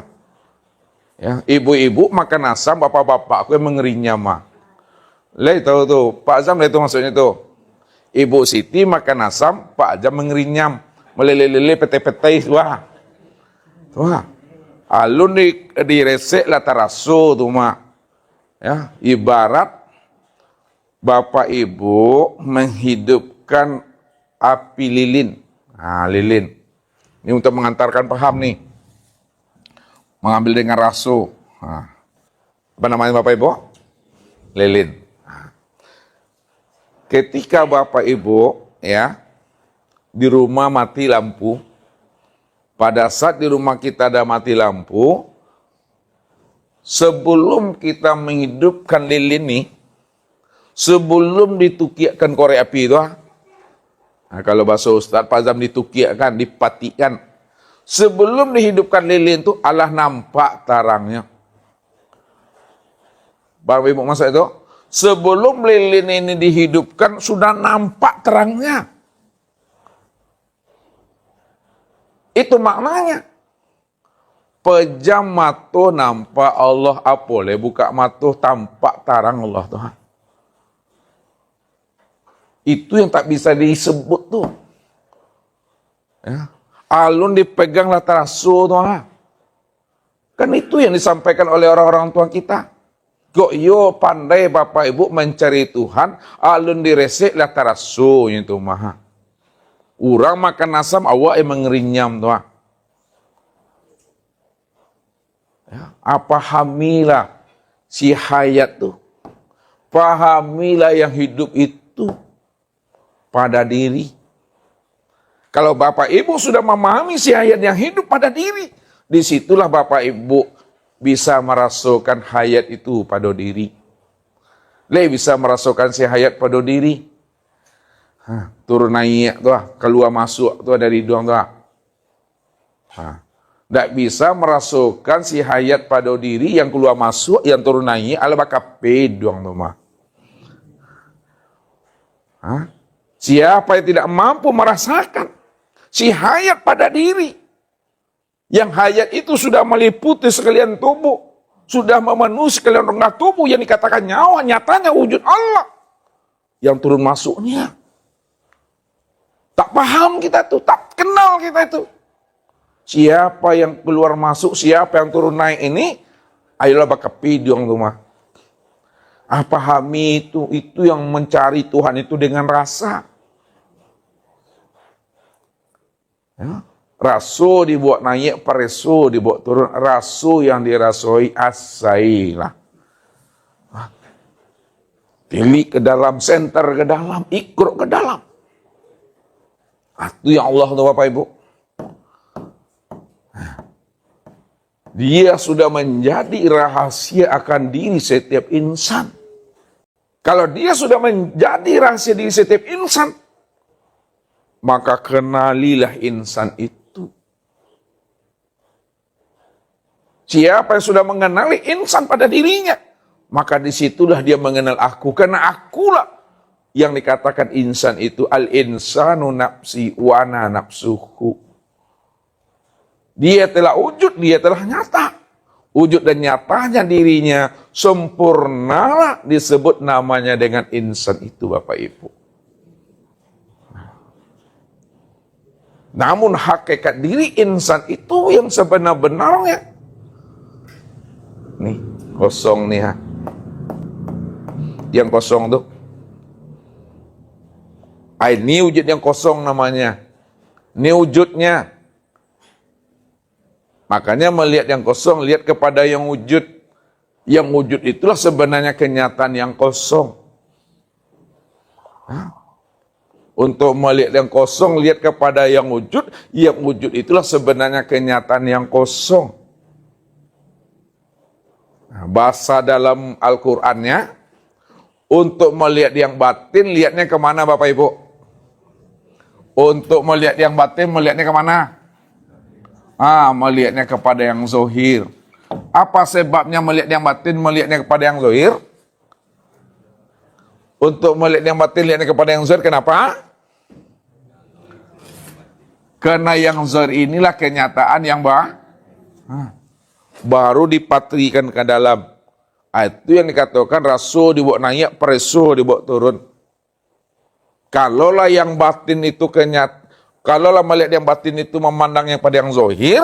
Ya, ibu-ibu makan asam, bapak-bapak aku yang mengerinya mah. Lai tahu tuh, Pak Azam itu maksudnya tuh. Ibu Siti makan asam, Pak Azam mengerinyam, meleleh-leleh pete-pete wah. Wah. Alun diresek latarasu tuh mah. Ya, ibarat Bapak Ibu menghidupkan api lilin. Nah, lilin. Ini untuk mengantarkan paham nih. Mengambil dengan rasu. Nah, apa namanya Bapak Ibu? Lilin. Nah, ketika Bapak Ibu ya di rumah mati lampu, pada saat di rumah kita ada mati lampu, sebelum kita menghidupkan lilin nih, sebelum ditukiakan korek api itu, nah, kalau bahasa Ustaz Pazam ditukiakan, dipatikan. Sebelum dihidupkan lilin itu, Allah nampak tarangnya. Bapak Ibu masa itu, sebelum lilin ini dihidupkan, sudah nampak terangnya. Itu maknanya. Pejam mata nampak Allah, apole buka mata tampak tarang Allah Tuhan. Itu yang tak bisa disebut tuh. Ya. Alun dipegang latarasu tuh. Kan itu yang disampaikan oleh orang-orang tua kita. Kok yo pandai Bapak Ibu mencari Tuhan, alun diresek latarasu itu mah. Urang makan asam awak yang mengerinyam tuh. Ya, pahamilah si hayat tuh. Pahamilah yang hidup itu pada diri. Kalau Bapak Ibu sudah memahami si hayat yang hidup pada diri, disitulah Bapak Ibu bisa merasakan hayat itu pada diri. Bisa merasakan si hayat pada diri. Turun naik tuh, keluar masuk tuh dari hidung tuh. Tidak bisa merasakan si hayat pada diri yang keluar masuk, yang turun naik, ala bakal pedong tuh mah. Siapa yang tidak mampu merasakan si hayat pada diri, yang hayat itu sudah meliputi sekalian tubuh, sudah memenuhi sekalian rongga tubuh yang dikatakan nyawa, nyatanya wujud Allah yang turun masuknya. Tak paham kita tuh, tak kenal kita itu. Siapa yang keluar masuk, siapa yang turun naik ini, ayolah bakal pidong tuh mah. Pahami itu yang mencari Tuhan itu dengan rasa. Ya. Rasu dibuat naik, paresu dibuat turun. Rasu yang dirasoi asailah. Tilik ke dalam, senter ke dalam, ikrok ke dalam. Itu yang Allah tuh Bapak Ibu. Dia sudah menjadi rahasia akan diri setiap insan. Kalau dia sudah menjadi rahasia diri setiap insan, maka kenalilah insan itu. Siapa yang sudah mengenali insan pada dirinya, maka disitulah dia mengenal aku. Karena akulah yang dikatakan insan itu, al-insanu nafsi wa ana nafsuhu. Dia telah wujud, dia telah nyata. Wujud dan nyatanya dirinya sempurnalah disebut namanya dengan insan itu Bapak Ibu. Namun hakikat diri insan itu yang sebenar-benarnya. Nih, kosong nih ha. Yang kosong tuh. Ini wujud yang kosong namanya. Ini wujudnya. Makanya melihat yang kosong, lihat kepada yang wujud. Yang wujud itulah sebenarnya kenyataan yang kosong. Untuk melihat yang kosong, lihat kepada yang wujud. Yang wujud itulah sebenarnya kenyataan yang kosong. Bahasa dalam Al-Qur'annya, untuk melihat yang batin, lihatnya kemana Bapak Ibu? Untuk melihat yang batin, melihatnya kemana? Melihatnya kepada yang zohir. Apa sebabnya melihat yang batin, melihatnya kepada yang zohir? Untuk melihat yang batin, lihatnya kepada yang zohir, kenapa? Karena yang zohir inilah kenyataan yang baru dipatrikan ke dalam. Itu yang dikatakan rasul dibawa naik, preso dibawa turun. Kalaulah yang batin itu kalaulah melihat yang batin itu memandang yang pada yang zohir,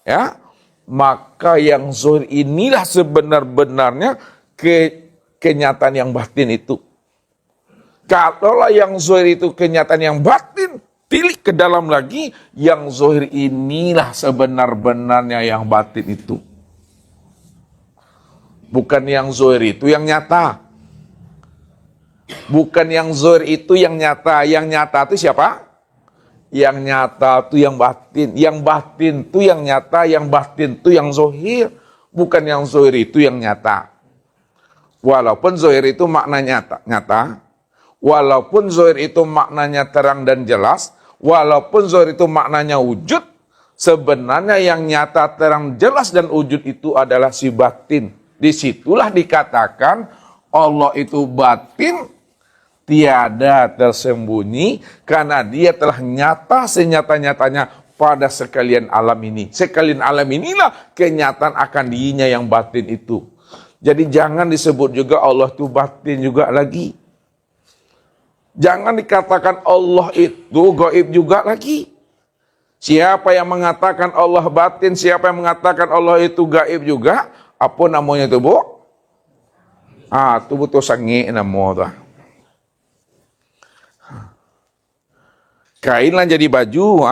ya, maka yang zohir inilah sebenar-benarnya kenyataan yang batin itu. Kalaulah yang zohir itu kenyataan yang batin, tilik ke dalam lagi, yang zohir inilah sebenar-benarnya yang batin itu. Bukan yang zohir itu yang nyata. Bukan yang zohir itu yang nyata. Yang nyata itu siapa? Yang nyata itu yang batin. Yang batin itu yang nyata. Yang batin itu yang zohir. Bukan yang zohir itu yang nyata. Walaupun zohir itu maknanya nyata. Walaupun zohir itu maknanya terang dan jelas. Walaupun zohir itu maknanya wujud. Sebenarnya yang nyata, terang, jelas dan wujud itu adalah si batin. Disitulah dikatakan Allah itu batin, tiada tersembunyi, karena dia telah nyata senyata-nyatanya pada sekalian alam ini. Sekalian alam inilah kenyataan akan dirinya yang batin itu. Jadi jangan disebut juga Allah itu batin juga lagi. Jangan dikatakan Allah itu gaib juga lagi. Siapa yang mengatakan Allah batin, siapa yang mengatakan Allah itu gaib juga, apa namanya itu, Bu? Itu butuh sangi namanya. Kain lah jadi baju,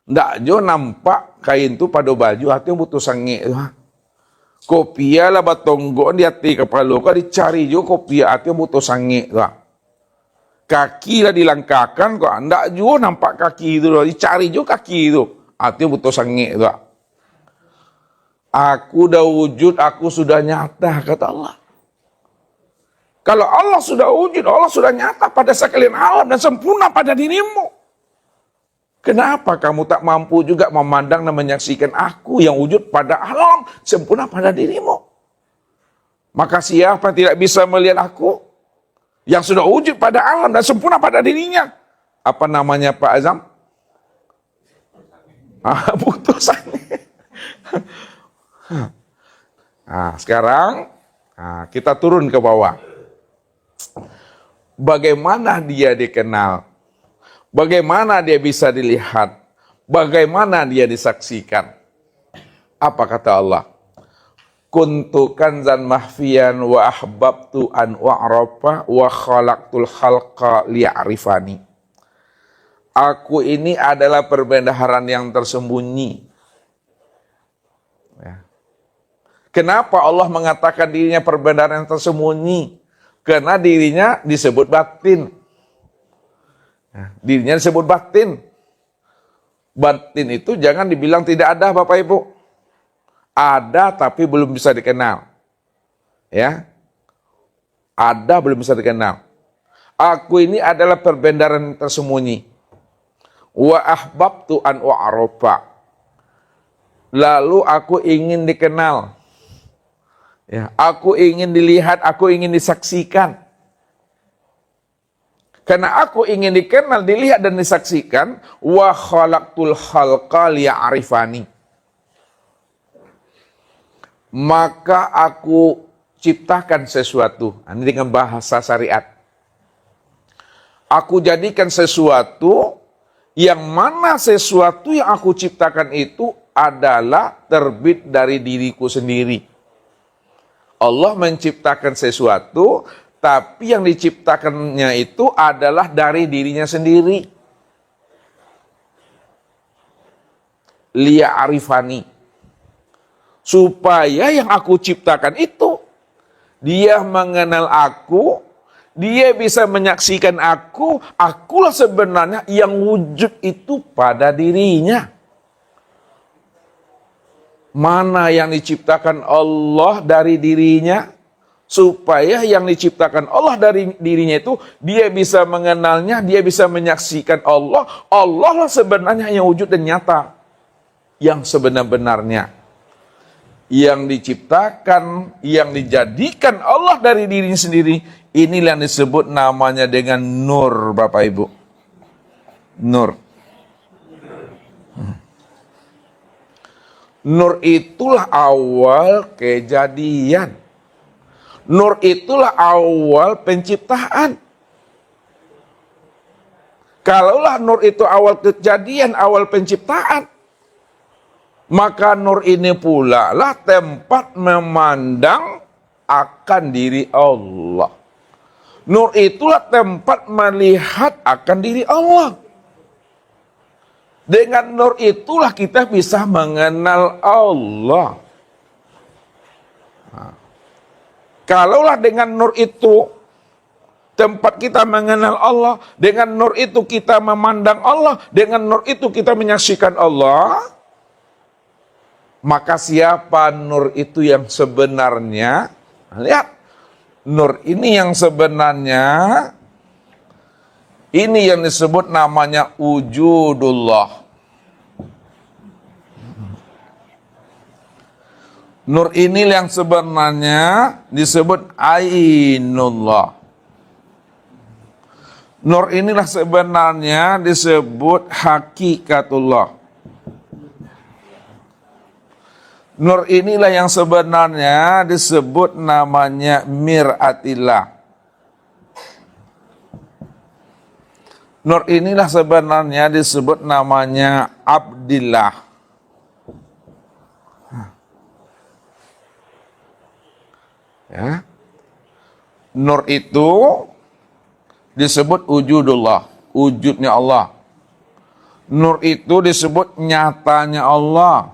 ndak jo nampak kain tu pada baju, hati butuh sangi. Kopia lah batonggo di hati kepala, kau dicari jo kopia, hati butuh sangi. Kaki lah dilangkakan, kok ndak jo nampak kaki itu, dicari jo kaki itu, hati butuh sangi. Aku dah wujud, aku sudah nyata, kata Allah. Kalau Allah sudah wujud, Allah sudah nyata pada sekalian alam dan sempurna pada dirimu. Kenapa kamu tak mampu juga memandang dan menyaksikan aku yang wujud pada alam, sempurna pada dirimu? Maka siapa yang tidak bisa melihat aku, yang sudah wujud pada alam dan sempurna pada dirinya? Apa namanya Pak Azam? Putusannya. Sekarang kita turun ke bawah. Bagaimana dia dikenal? Bagaimana dia bisa dilihat? Bagaimana dia disaksikan? Apa kata Allah? Kuntu kanzan mahfiyan wa ahbabtu an wa'rafa wa khalaqtul khalqa liya'rifani. Aku ini adalah perbendaharaan yang tersembunyi. Kenapa Allah mengatakan dirinya perbendaharaan yang tersembunyi? Karena dirinya disebut batin. Dirinya disebut batin. Batin itu jangan dibilang tidak ada Bapak Ibu. Ada tapi belum bisa dikenal. Ya. Ada belum bisa dikenal. Aku ini adalah perbendaharaan yang tersembunyi. Wa ahbabtu an wa'rafa. Lalu aku ingin dikenal. Ya, aku ingin dilihat, aku ingin disaksikan. Karena aku ingin dikenal, dilihat dan disaksikan, wa khalaqtul khalqa liya'rifani. Maka aku ciptakan sesuatu. Ini dengan bahasa syariat. Aku jadikan sesuatu yang mana sesuatu yang aku ciptakan itu adalah terbit dari diriku sendiri. Allah menciptakan sesuatu, tapi yang diciptakannya itu adalah dari dirinya sendiri. Liya'rifani. Supaya yang aku ciptakan itu, dia mengenal aku, Dia bisa menyaksikan akulah sebenarnya yang wujud itu pada dirinya. Mana yang diciptakan Allah dari dirinya, supaya yang diciptakan Allah dari dirinya itu, dia bisa mengenalnya, dia bisa menyaksikan Allah. Allah lah sebenarnya yang wujud dan nyata, yang sebenar-benarnya. Yang diciptakan, yang dijadikan Allah dari dirinya sendiri, inilah yang disebut namanya dengan nur, Bapak Ibu. Nur. Nur itulah awal kejadian. Nur itulah awal penciptaan. Kalaulah nur itu awal kejadian, awal penciptaan, maka nur ini pula lah tempat memandang akan diri Allah. Nur itulah tempat melihat akan diri Allah. Dengan nur itulah kita bisa mengenal Allah. Kalaulah dengan nur itu tempat kita mengenal Allah, dengan nur itu kita memandang Allah, dengan nur itu kita menyaksikan Allah, maka siapa nur itu yang sebenarnya? Lihat, nur ini yang sebenarnya, ini yang disebut namanya wujudullah. Nur ini yang sebenarnya disebut ainullah. Nur inilah sebenarnya disebut hakikatullah. Nur inilah yang sebenarnya disebut namanya mir'atillah. Nur inilah sebenarnya disebut namanya abdillah. Ya. Nur itu disebut wujudullah, wujudnya Allah. Nur itu disebut nyatanya Allah.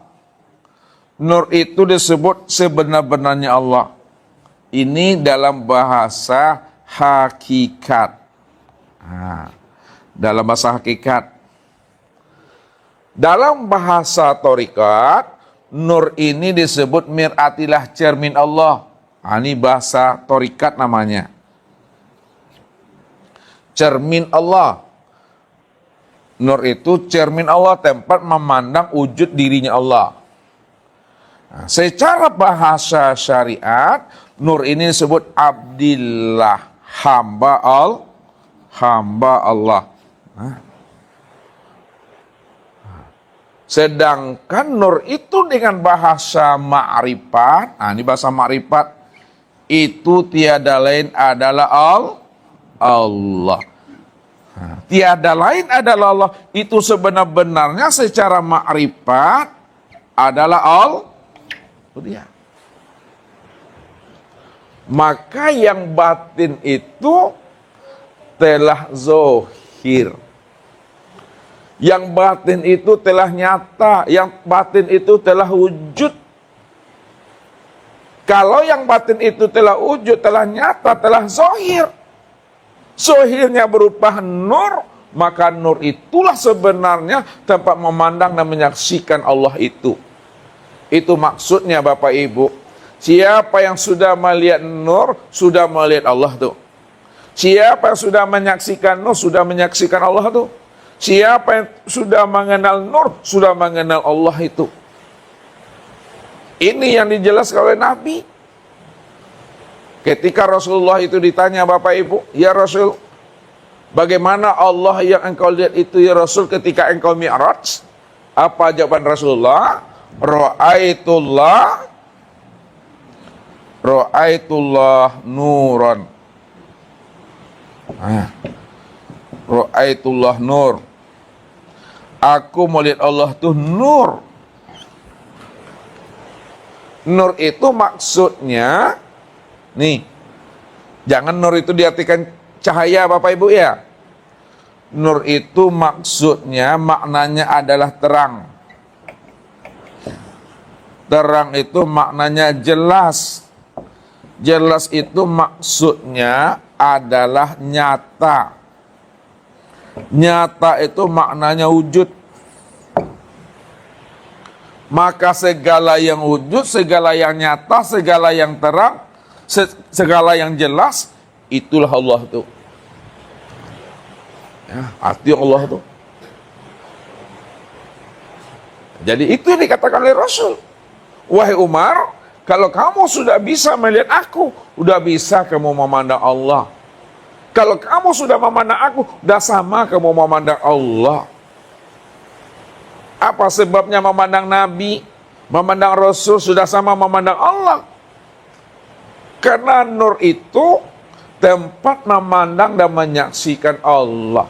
Nur itu disebut sebenar-benarnya Allah. Ini dalam bahasa hakikat. Dalam bahasa hakikat. Dalam bahasa thariqat, nur ini disebut mir'atillah, cermin Allah. Ini bahasa thariqat namanya. Cermin Allah. Nur itu cermin Allah, tempat memandang wujud dirinya Allah. Nah, secara bahasa syariat, nur ini disebut abdillah, hamba Allah. Sedangkan nur itu dengan bahasa ma'rifat, ini bahasa ma'rifat, itu tiada lain adalah Allah. Tiada lain adalah Allah, itu sebenar-benarnya secara ma'rifat adalah Allah. Itu dia. Maka yang batin itu telah zohir. Yang batin itu telah nyata, yang batin itu telah wujud. Kalau yang batin itu telah wujud, telah nyata, telah zohir, zohirnya berupa nur, maka nur itulah sebenarnya tempat memandang dan menyaksikan Allah itu. Itu maksudnya Bapak Ibu. Siapa yang sudah melihat nur, sudah melihat Allah tuh. Siapa yang sudah menyaksikan nur, sudah menyaksikan Allah tuh. Siapa yang sudah mengenal nur, sudah mengenal Allah itu. Ini yang dijelaskan oleh Nabi. Ketika Rasulullah itu ditanya Bapak Ibu, ya Rasul, bagaimana Allah yang engkau lihat itu ya Rasul ketika engkau mi'raj? Apa jawaban Rasulullah? Ra'aitullah nuran. Ra'aitullah nur. Aku melihat Allah tuh nur. Nur itu maksudnya, nih, jangan nur itu diartikan cahaya Bapak Ibu ya. Nur itu maksudnya, maknanya adalah terang. Terang itu maknanya jelas. Jelas itu maksudnya adalah nyata. Nyata itu maknanya wujud. Maka segala yang wujud, segala yang nyata, segala yang terang, segala yang jelas, itulah Allah itu. Ya, arti Allah itu. Jadi itu yang dikatakan oleh Rasul. Wahai Umar, kalau kamu sudah bisa melihat aku, sudah bisa kamu memandang Allah. Kalau kamu sudah memandang aku, sudah sama kamu memandang Allah. Apa sebabnya memandang Nabi, memandang Rasul sudah sama memandang Allah? Karena nur itu tempat memandang dan menyaksikan Allah.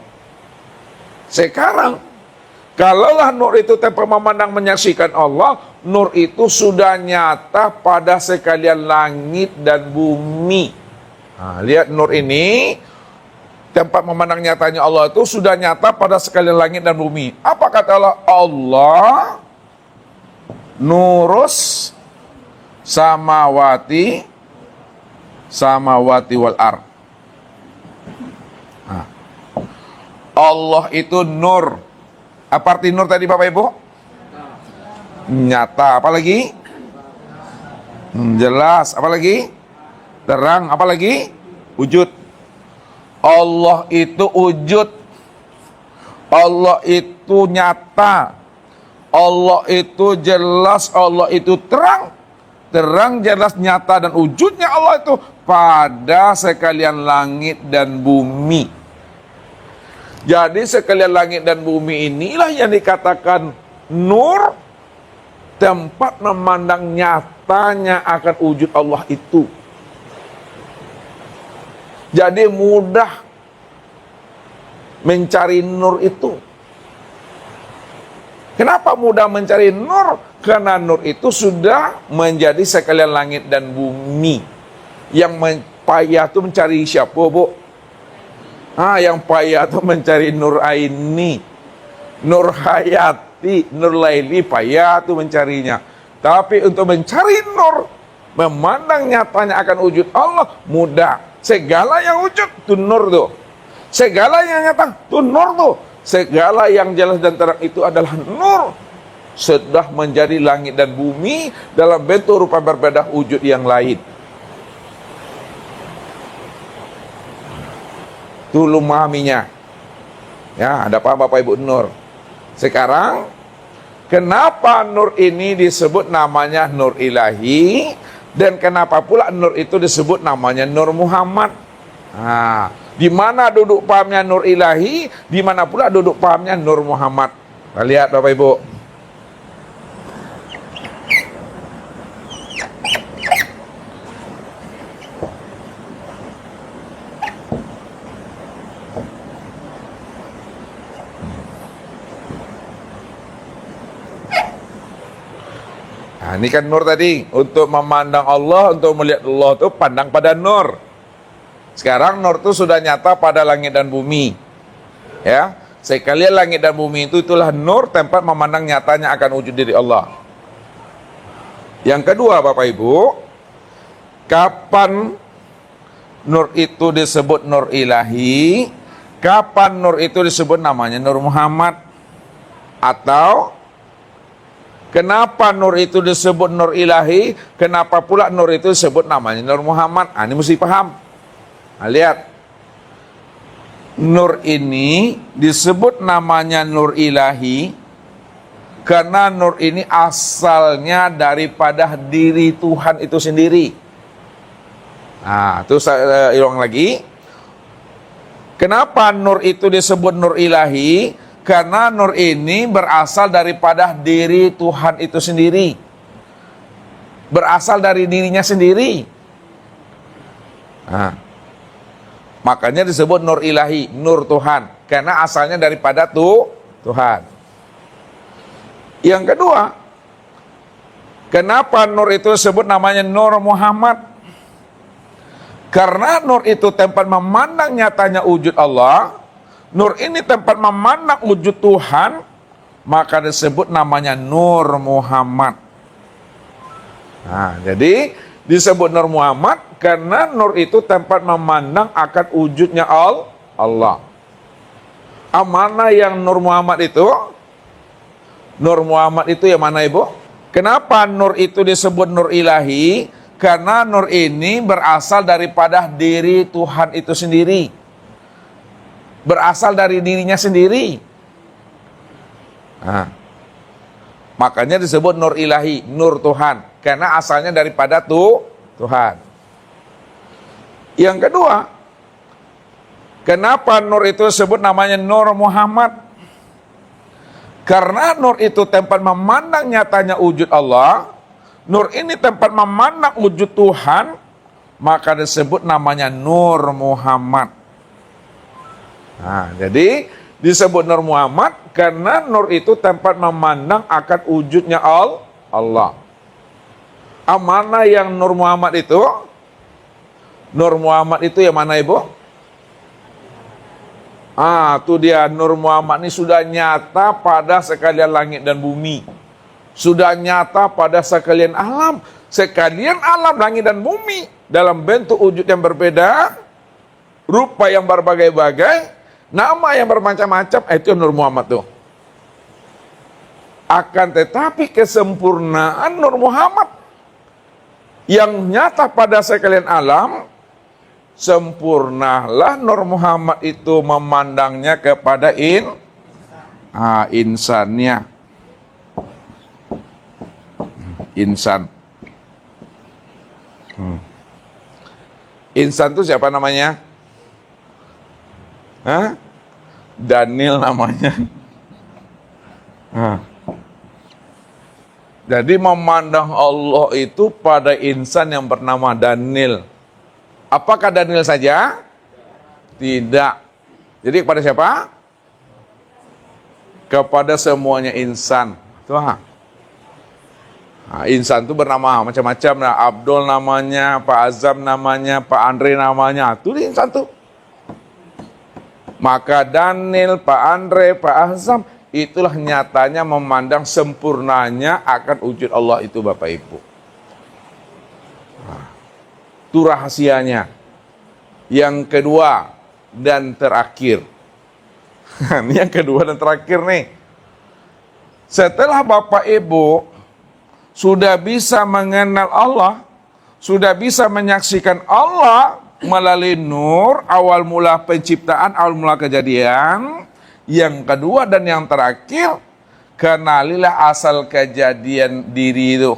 Sekarang, kalaulah nur itu tempat memandang menyaksikan Allah, nur itu sudah nyata pada sekalian langit dan bumi. Nah, lihat nur ini, tempat memandang nyatanya Allah itu sudah nyata pada sekalian langit dan bumi. Apa kata Allah? Allah nurus samawati wal ard. Nah, Allah itu nur. Apa arti nur tadi Bapak Ibu? Nyata. Apa lagi? Jelas. Apa lagi? Terang. Apa lagi? Wujud. Allah itu wujud. Allah itu nyata. Allah itu jelas. Allah itu terang. Terang, jelas, nyata, dan wujudnya Allah itu pada sekalian langit dan bumi. Jadi sekalian langit dan bumi inilah yang dikatakan nur, tempat memandang nyatanya akan wujud Allah itu. Jadi mudah mencari nur itu. Kenapa mudah mencari nur? Karena nur itu sudah menjadi sekalian langit dan bumi. Yang payah itu mencari siapa, Bu? Yang payah itu mencari Nur Aini, Nur Hayati, Nur Laili, payah itu mencarinya. Tapi untuk mencari nur, memandang nyatanya akan wujud Allah, mudah. Segala yang wujud itu nur tuh. Segala yang nyata itu nur tuh. Segala yang jelas dan terang itu adalah nur. Sudah menjadi langit dan bumi dalam bentuk rupa berbeda wujud yang lain. Tolong memahaminya. Ya, ada apa Bapak Ibu nur? Sekarang, kenapa nur ini disebut namanya nur ilahi? Dan kenapa pula nur itu disebut namanya Nur Muhammad? Nah, di mana duduk pahamnya nur ilahi, di mana pula duduk pahamnya Nur Muhammad? Kita lihat Bapak Ibu. Nah, ini kan nur tadi, untuk memandang Allah, untuk melihat Allah itu pandang pada nur. Sekarang nur itu sudah nyata pada langit dan bumi. Ya, sekalian langit dan bumi itu itulah nur, tempat memandang nyatanya akan wujud diri Allah. Yang kedua Bapak Ibu, kapan nur itu disebut nur ilahi? Kapan nur itu disebut namanya Nur Muhammad? Atau kenapa nur itu disebut nur ilahi? Kenapa pula nur itu disebut namanya Nur Muhammad? Ini mesti paham. Lihat. Nur ini disebut namanya nur ilahi karena nur ini asalnya daripada diri Tuhan itu sendiri. Terus saya ulang lagi. Kenapa nur itu disebut nur ilahi? Karena nur ini berasal daripada diri Tuhan itu sendiri. Berasal dari dirinya sendiri. Makanya disebut nur ilahi, nur Tuhan. Karena asalnya daripada Tuhan. Yang kedua, kenapa nur itu disebut namanya Nur Muhammad? Karena nur itu tempat memandang nyatanya wujud Allah. Nur ini tempat memandang wujud Tuhan, maka disebut namanya Nur Muhammad. Jadi disebut Nur Muhammad karena nur itu tempat memandang akan wujudnya Allah. Mana yang Nur Muhammad itu? Nur Muhammad itu yang mana, Ibu? Kenapa nur itu disebut nur ilahi? Karena nur ini berasal daripada diri Tuhan itu sendiri. Berasal dari dirinya sendiri. Nah, makanya disebut nur ilahi, nur Tuhan. Karena asalnya daripada Tuhan. Yang kedua, kenapa nur itu disebut namanya Nur Muhammad? Karena nur itu tempat memandang nyatanya wujud Allah, nur ini tempat memandang wujud Tuhan, maka disebut namanya Nur Muhammad. Nah, jadi disebut Nur Muhammad karena nur itu tempat memandang akan wujudnya Allah. Mana yang Nur Muhammad itu? Nur Muhammad itu yang mana, Ibu? Itu dia, Nur Muhammad ini sudah nyata pada sekalian langit dan bumi. Sudah nyata pada sekalian alam. Sekalian alam, langit dan bumi. Dalam bentuk wujud yang berbeda. Rupa yang berbagai-bagai. Nama yang bermacam-macam. Itu Nur Muhammad tuh. Akan tetapi kesempurnaan Nur Muhammad yang nyata pada sekalian alam, sempurnalah Nur Muhammad itu memandangnya kepada insannya. Insan. Insan itu siapa namanya? Daniel namanya. Jadi memandang Allah itu pada insan yang bernama Daniel. Apakah Daniel saja? Tidak. Jadi kepada siapa? Kepada semuanya insan. Tuh. Insan itu bernama macam-macam. Abdul namanya, Pak Azam namanya, Pak Andre namanya. Itu insan tuh. Maka Daniel, Pak Andre, Pak Azam, itulah nyatanya memandang sempurnanya akan wujud Allah itu, Bapak Ibu. Itu rahasianya. Yang kedua dan terakhir. Yang kedua dan terakhir nih. Setelah Bapak Ibu sudah bisa mengenal Allah, sudah bisa menyaksikan Allah melalui nur, awal mula penciptaan, awal mula kejadian. Yang kedua dan yang terakhir, kenalilah asal kejadian diri itu.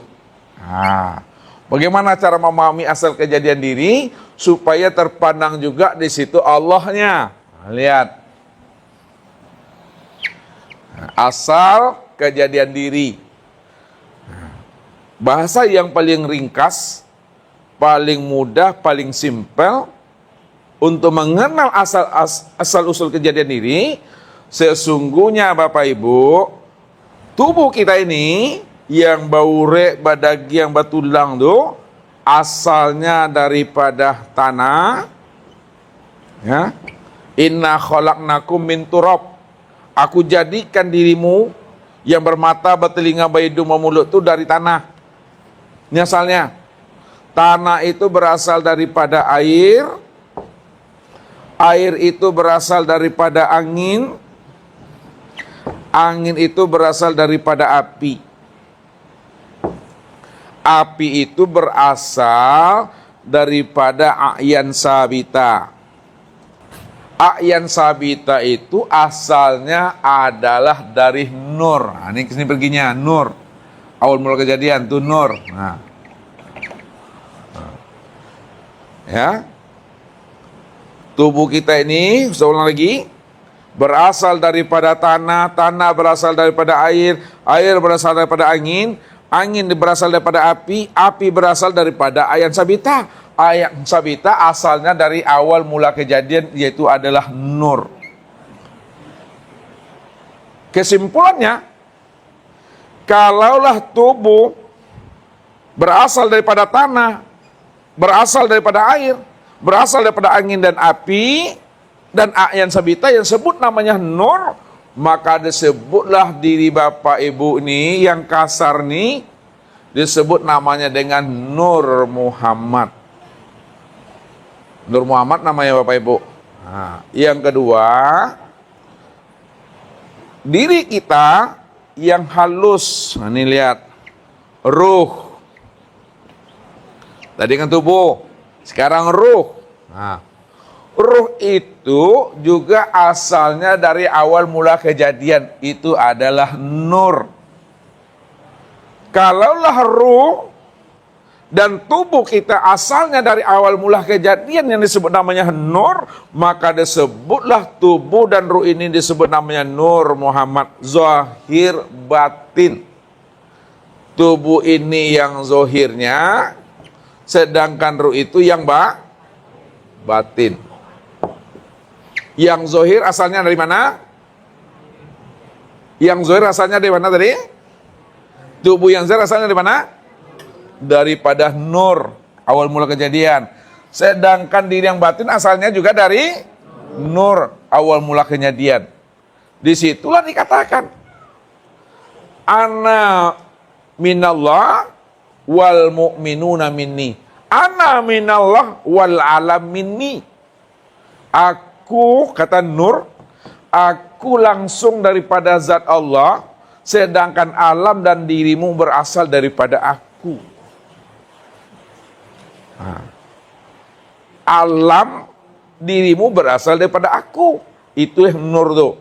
Bagaimana cara memahami asal kejadian diri supaya terpandang juga di situ Allahnya? Lihat. Asal kejadian diri. Bahasa yang paling ringkas, paling mudah, paling simpel untuk mengenal asal usul kejadian diri. Sesungguhnya Bapak Ibu, tubuh kita ini yang baurek, badagi, yang batulang tuh asalnya daripada tanah. Ya. Inna khalaqnakum min turab. Aku jadikan dirimu yang bermata, bertelinga, berhidung, bermulut itu dari tanah. Ini asalnya. Tanah itu berasal daripada air. Air itu berasal daripada angin. Angin itu berasal daripada api. Api itu berasal daripada a'yan sabita. A'yan sabita itu asalnya adalah dari nur. Ini kesini perginya, nur. Awal mula kejadian itu nur. Ya. Tubuh kita ini, seulang lagi, berasal daripada tanah, tanah berasal daripada air, air berasal daripada angin, angin berasal daripada api, api berasal daripada a'yan sabita. A'yan sabita asalnya dari awal mula kejadian, yaitu adalah nur. Kesimpulannya, kalaulah tubuh berasal daripada tanah, berasal daripada air, berasal daripada angin dan api, dan a'yan sabita yang sebut namanya nur, maka disebutlah diri Bapak Ibu ini yang kasar nih, disebut namanya dengan Nur Muhammad. Nur Muhammad namanya Bapak Ibu. Nah, yang kedua, diri kita yang halus. Nah, ini lihat, ruh. Tadi kan tubuh, sekarang ruh. Nah, ruh itu juga asalnya dari awal mula kejadian, itu adalah nur. Kalaulah ruh dan tubuh kita asalnya dari awal mula kejadian yang disebut namanya nur, maka disebutlah tubuh dan ruh ini disebut namanya Nur Muhammad, zahir batin. Tubuh ini yang zahirnya, sedangkan ruh itu yang batin. Yang zahir asalnya dari mana? Yang zahir asalnya dari mana tadi? Tubuh yang zahir asalnya dari mana? Daripada nur, awal mula kejadian. Sedangkan diri yang batin asalnya juga dari nur, awal mula kejadian. Disitulah dikatakan, ana minallah wal mu'minuna minni. Ana minallah wal alam minni. Aku, kata Nur, aku langsung daripada zat Allah, sedangkan alam dan dirimu berasal daripada aku. Nah, alam dirimu berasal daripada aku. Itu yang Nur tuh.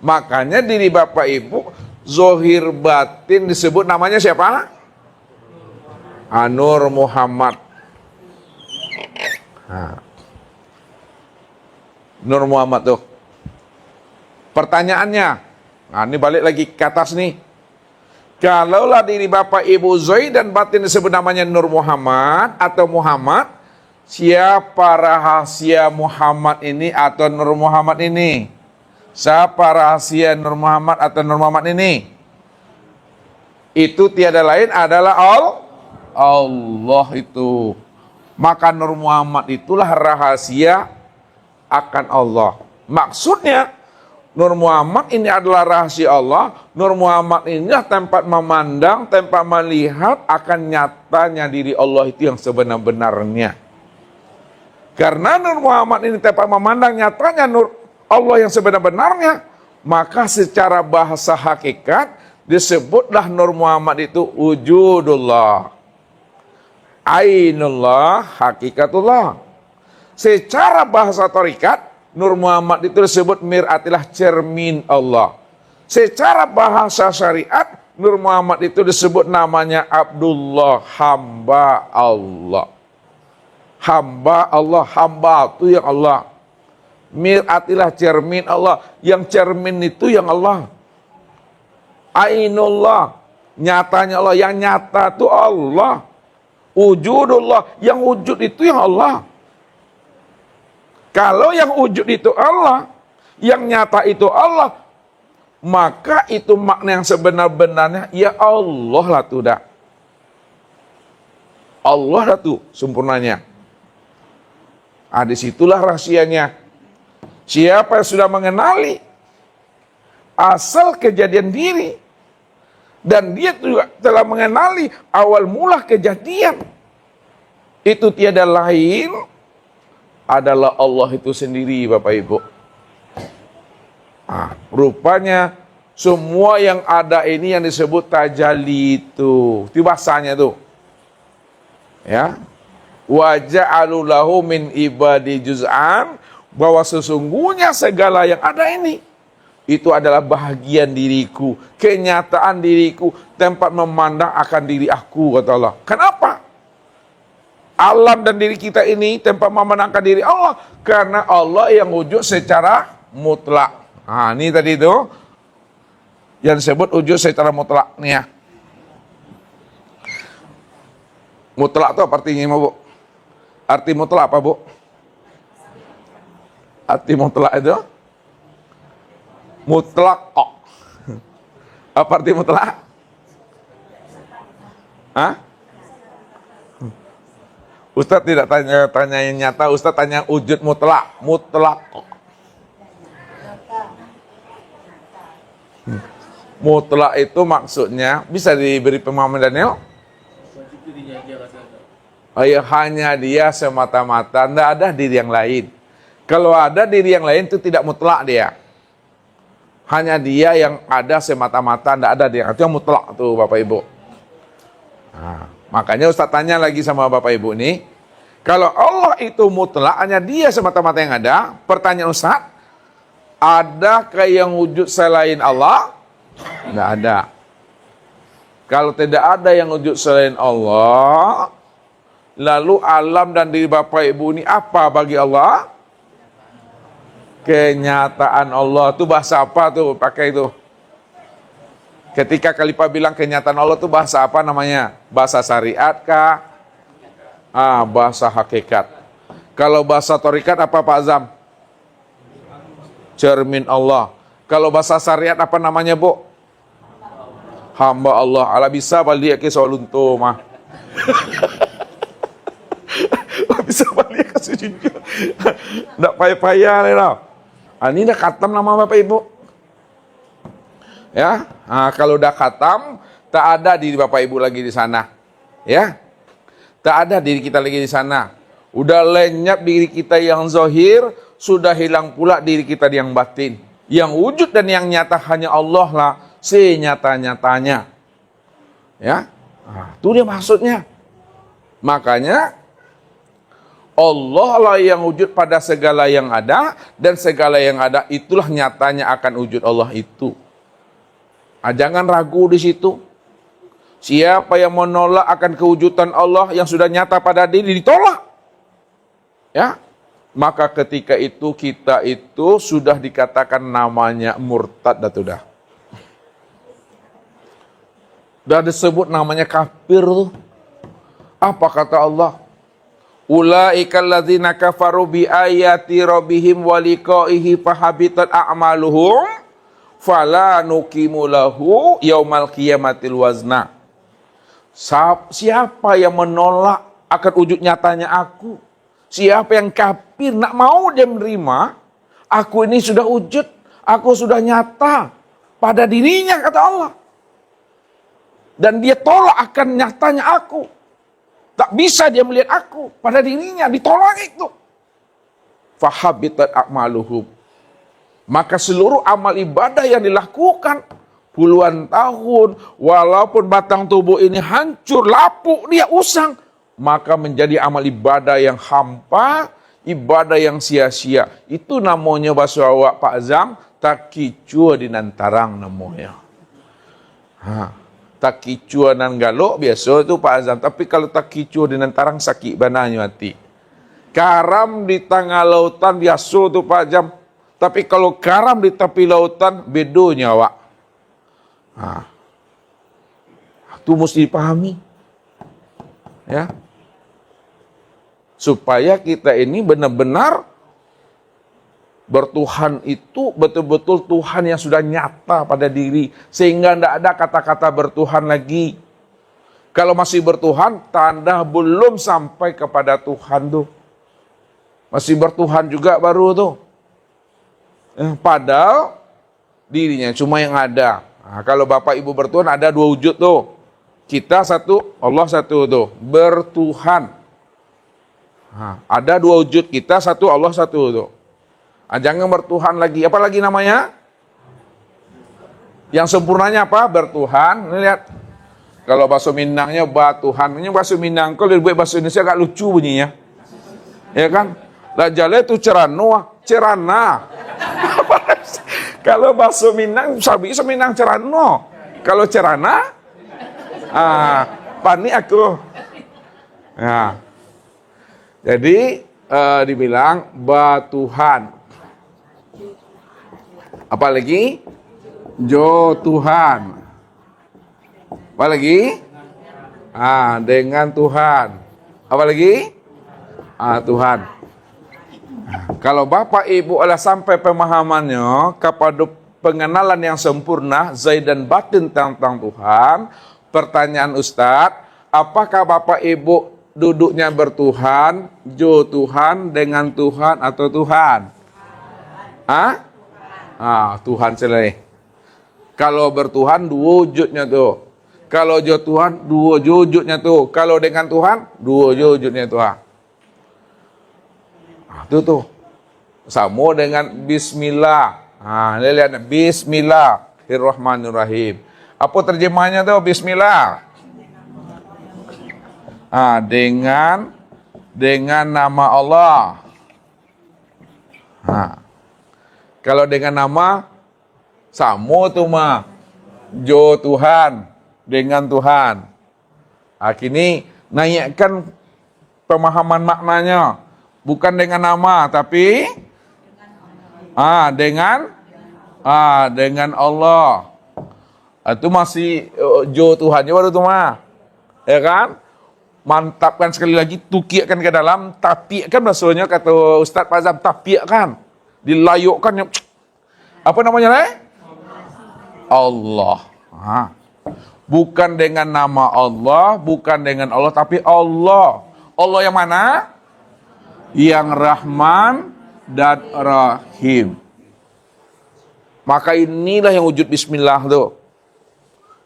Makanya diri Bapak Ibu zahir batin disebut namanya siapa? Nur Muhammad. Nah, Nur Muhammad tuh. Pertanyaannya, nah ini balik lagi ke atas nih. Kalaulah diri Bapak Ibu zahir dan batin disebut namanya Nur Muhammad atau Muhammad, siapa rahasia Muhammad ini atau Nur Muhammad ini? Siapa rahasia Nur Muhammad atau Nur Muhammad ini? Itu tiada lain adalah Allah itu. Maka Nur Muhammad itulah rahasia akan Allah. Maksudnya Nur Muhammad ini adalah rahasia Allah. Nur Muhammad ini tempat memandang, tempat melihat akan nyatanya diri Allah itu yang sebenar-benarnya. Karena Nur Muhammad ini tempat memandang nyatanya Nur Allah yang sebenar-benarnya, maka secara bahasa hakikat disebutlah Nur Muhammad itu wujudullah, ainullah, hakikatullah. Secara bahasa tarikat, Nur Muhammad itu disebut mir'atilah cermin Allah. Secara bahasa syariat, Nur Muhammad itu disebut namanya Abdullah, hamba Allah. Hamba Allah, hamba itu yang Allah. Mir'atilah cermin Allah, yang cermin itu yang Allah. Ainullah, nyatanya Allah, yang nyata itu Allah. Wujudullah, yang wujud itu yang Allah. Kalau yang wujud itu Allah, yang nyata itu Allah, maka itu makna yang sebenar-benarnya, ya Allah lah tuh dah. Allah lah tuh sempurnanya. Ah, disitulah rahasianya. Siapa yang sudah mengenali asal kejadian diri, dan dia juga telah mengenali awal mula kejadian, itu tiada lain adalah Allah itu sendiri, Bapak Ibu. Ah, rupanya semua yang ada ini yang disebut tajalli itu bahasanya tuh. Ya. Wa ja'alu lahu min ibadi juz'an, bahwa sesungguhnya segala yang ada ini itu adalah bahagian diriku, kenyataan diriku, tempat memandang akan diri aku, kata Allah. Kenapa? Alam dan diri kita ini tempat memandangkan diri Allah, karena Allah yang wujud secara mutlak. Nah, ini tadi itu yang disebut wujud secara mutlak nih ya. Mutlak itu apa artinya, Bu? Arti mutlak apa, Bu? Arti mutlak itu mutlak. Apa arti mutlak? Hah? Ustaz tidak tanya yang nyata, Ustaz tanya wujud mutlak. Mutlak. Mutlak itu maksudnya bisa diberi pemahaman Daniel? Hanya dia semata-mata, tidak ada diri yang lain. Kalau ada diri yang lain itu tidak mutlak dia. Hanya dia yang ada semata-mata, tidak ada dia. Itu yang mutlak tuh Bapak Ibu. Nah, makanya Ustaz tanya lagi sama Bapak Ibu nih. Kalau Allah itu mutlak, hanya dia semata-mata yang ada. Pertanyaan Ustaz, adakah yang wujud selain Allah? Tidak ada. Kalau tidak ada yang wujud selain Allah, lalu alam dan diri Bapak Ibu ini apa bagi Allah? Kenyataan Allah. Itu bahasa apa tuh pakai itu? Ketika Khalifah bilang kenyataan Allah itu bahasa apa namanya? Bahasa syariat kah? Bahasa hakikat. Kalau bahasa torikat apa Pak Azam? Cermin Allah. Kalau bahasa syariat apa namanya Bu? Hamba Allah. Ala bisa balik ke solunto mah. Bisa balik ke sujud. Nggak payah-payah nih lah. Ini dah khatam nama Bapak Ibu. Ya, kalau udah khatam, tak ada diri Bapak Ibu lagi di sana. Ya, tak ada diri kita lagi di sana. Udah lenyap diri kita yang zahir, sudah hilang pula diri kita yang batin. Yang wujud dan yang nyata hanya Allah lah, senyata-nyatanya. Ya, itu dia maksudnya. Makanya Allah lah yang wujud pada segala yang ada, dan segala yang ada itulah nyatanya akan wujud Allah itu. Jangan ragu di situ. Siapa yang menolak akan kewujudan Allah yang sudah nyata pada diri, ditolak. Ya, maka ketika itu kita itu sudah dikatakan namanya murtad dah. Sudah disebut namanya kafir tuh. Apa kata Allah? Ulaikal ladzina kafaru bi ayati rabbihim wa liqaihi fahabitat a'maluhum fala nuqimu lahu yaumal qiyamatil wazna. Siapa yang menolak akan wujud nyatanya aku? Siapa yang kafir, nak mau dia menerima aku ini sudah wujud, aku sudah nyata pada dirinya kata Allah. Dan dia tolak akan nyatanya aku. Tak bisa dia melihat aku pada dirinya, ditolak itu. Fahabitat a'maluhum. Maka seluruh amal ibadah yang dilakukan puluhan tahun, walaupun batang tubuh ini hancur, lapuk, dia usang, maka menjadi amal ibadah yang hampa, ibadah yang sia-sia. Itu namanya bahasa awak Pak Azam, takicua di nantarang namanya. Tak kicua nan galok biasa itu Pak Azam. Tapi kalau tak kicua dengan tarang sakit bananya hati. Karam di tengah lautan biasa itu Pak Azam. Tapi kalau karam di tepi lautan bedonya Wak. Itu mesti dipahami. Ya. Supaya kita ini benar-benar bertuhan itu betul-betul Tuhan yang sudah nyata pada diri. Sehingga tidak ada kata-kata bertuhan lagi. Kalau masih bertuhan, tanda belum sampai kepada Tuhan tuh. Masih bertuhan juga baru tuh. Padahal dirinya cuma yang ada. Kalau Bapak Ibu bertuhan ada dua wujud tuh. Kita satu, Allah satu tuh. Bertuhan. Ada dua wujud, kita satu, Allah satu tuh. Jangan bertuhan lagi. Apa lagi namanya? Yang sempurnanya apa? Bertuhan. Ini lihat. Kalau bahasa Minangnya batuhan. Ini bahasa Minang. Kalau dibuat bahasa Indonesia agak lucu bunyinya. Ya kan? Lah jale itu cerano, cerana. Kalau bahasa Minang, sabi Minang cerano. Kalau cerana, panik aku. Nah. Jadi dibilang batuhan. Apa lagi? Jo Tuhan. Apa lagi? Dengan Tuhan. Apa lagi? Tuhan. Kalau Bapak Ibu adalah sampai pemahamannya kepada pengenalan yang sempurna zahir dan batin tentang Tuhan. Pertanyaan Ustadz, apakah Bapak Ibu duduknya bertuhan, jo Tuhan, dengan Tuhan atau Tuhan? Tuhan selesai. Kalau bertuhan dua wujudnya tuh. Kalau jo Tuhan, dua wujudnya tuh. Kalau dengan Tuhan, dua wujudnya Tuhan. Nah, itu tuh. Sama dengan Bismillah. Nah, lihat Bismillahirrahmanirrahim. Apa terjemahnya tuh Bismillah? Ah, dengan nama Allah. Nah, kalau dengan nama sama tuh mah jo Tuhan dengan Tuhan. Ah, kini naikkan pemahaman maknanya, bukan dengan nama tapi dengan Allah. Itu masih jo Tuhannya baru tuh mah. Ya kan? Mantapkan sekali lagi, tukiakan ke dalam, tapikan bahasanya kata Ustaz Fazam, tapikan, dilayukkan. Apa namanya lah? Allah. Bukan dengan nama Allah, bukan dengan Allah, tapi Allah. Allah yang mana? Yang Rahman dan Rahim. Maka inilah yang wujud Bismillah tuh.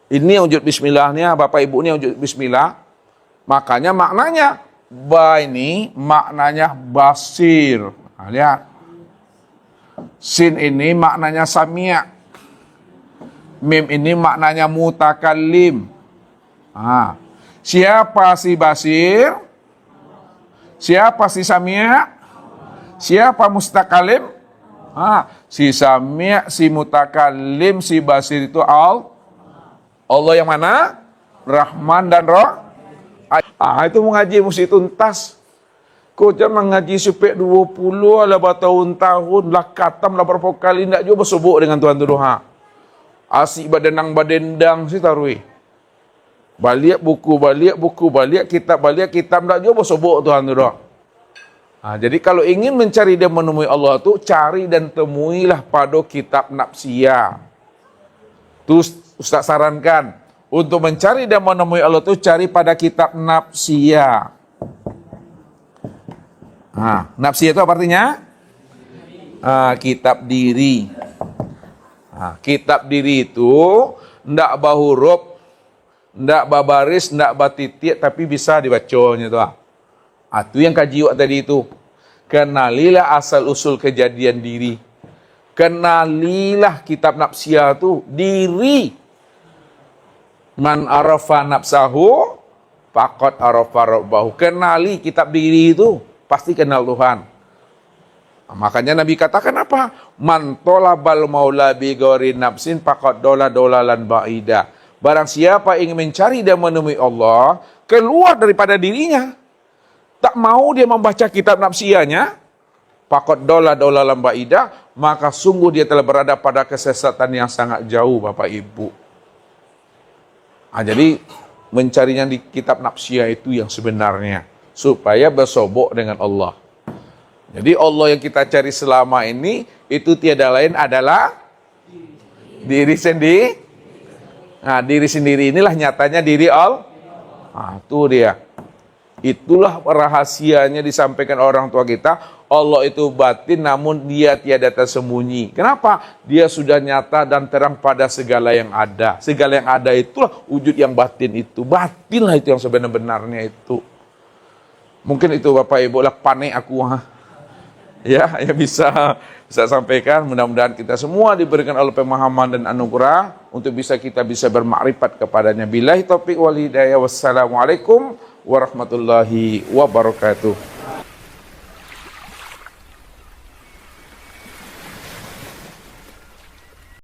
Ini yang wujud Bismillahnya, Bapak Ibu, ini yang wujud Bismillah. Makanya maknanya ba ini maknanya basir. Nah, lihat. Sin ini maknanya samia. Mim ini maknanya mutakallim. Nah, siapa si basir? Siapa si samia? Siapa mustaqalim? Si samia, si mutakallim, si basir itu Allah yang mana? Rahman dan itu mengaji mesti tuntas. Kau jangan mengaji sampai 20 lah bertahun-tahun lah katam lah berapa kali nak juga bersubuk dengan Tuhan Tuhan. Asyik badenang-badendang si tarui. Balik buku, kitab nak juga bersubuk Tuhan Tuhan. Jadi kalau ingin mencari dan menemui Allah tu, cari dan temuilah pada kitab nafsiyah. Tu Ustaz sarankan. Untuk mencari dan menemui Allah itu cari pada kitab nafsiyah. Nafsiyah itu apa artinya? Kitab diri. Kitab diri itu ndak bahuruf, ndak babaris, ndak batitik, tapi bisa dibacanya tuh. Itu yang kaji tadi itu. Kenalilah asal usul kejadian diri. Kenalilah kitab nafsiyah itu diri. Man arafa nafsahu faqad arafa rabbahu. Kenali kitab diri itu, pasti kenal Tuhan. Makanya Nabi katakan apa? Man tolabal maula bi ghairi nafsin faqad dolalan ba'ida. Barang siapa ingin mencari dan menemui Allah, keluar daripada dirinya, tak mau dia membaca kitab nafsiyahnya, faqad dolalan ba'ida, maka sungguh dia telah berada pada kesesatan yang sangat jauh, Bapak Ibu. Jadi mencarinya di kitab nafsiyah itu yang sebenarnya, supaya bersobok dengan Allah. Jadi Allah yang kita cari selama ini itu tiada lain adalah diri sendiri. Diri sendiri inilah nyatanya diri Allah. Itu dia. Itulah rahasianya disampaikan orang tua kita. Allah itu batin namun dia tiada tersembunyi. Kenapa? Dia sudah nyata dan terang pada segala yang ada. Segala yang ada itulah wujud yang batin itu. Batinlah itu yang sebenar-benarnya itu. Mungkin itu Bapak Ibu lah panik aku. Ya bisa sampaikan. Mudah-mudahan kita semua diberikan oleh pemahaman dan anugerah untuk kita bisa bermakrifat kepadanya. Billahi taufiq wal hidayah. Wassalamualaikum warahmatullahi wabarakatuh.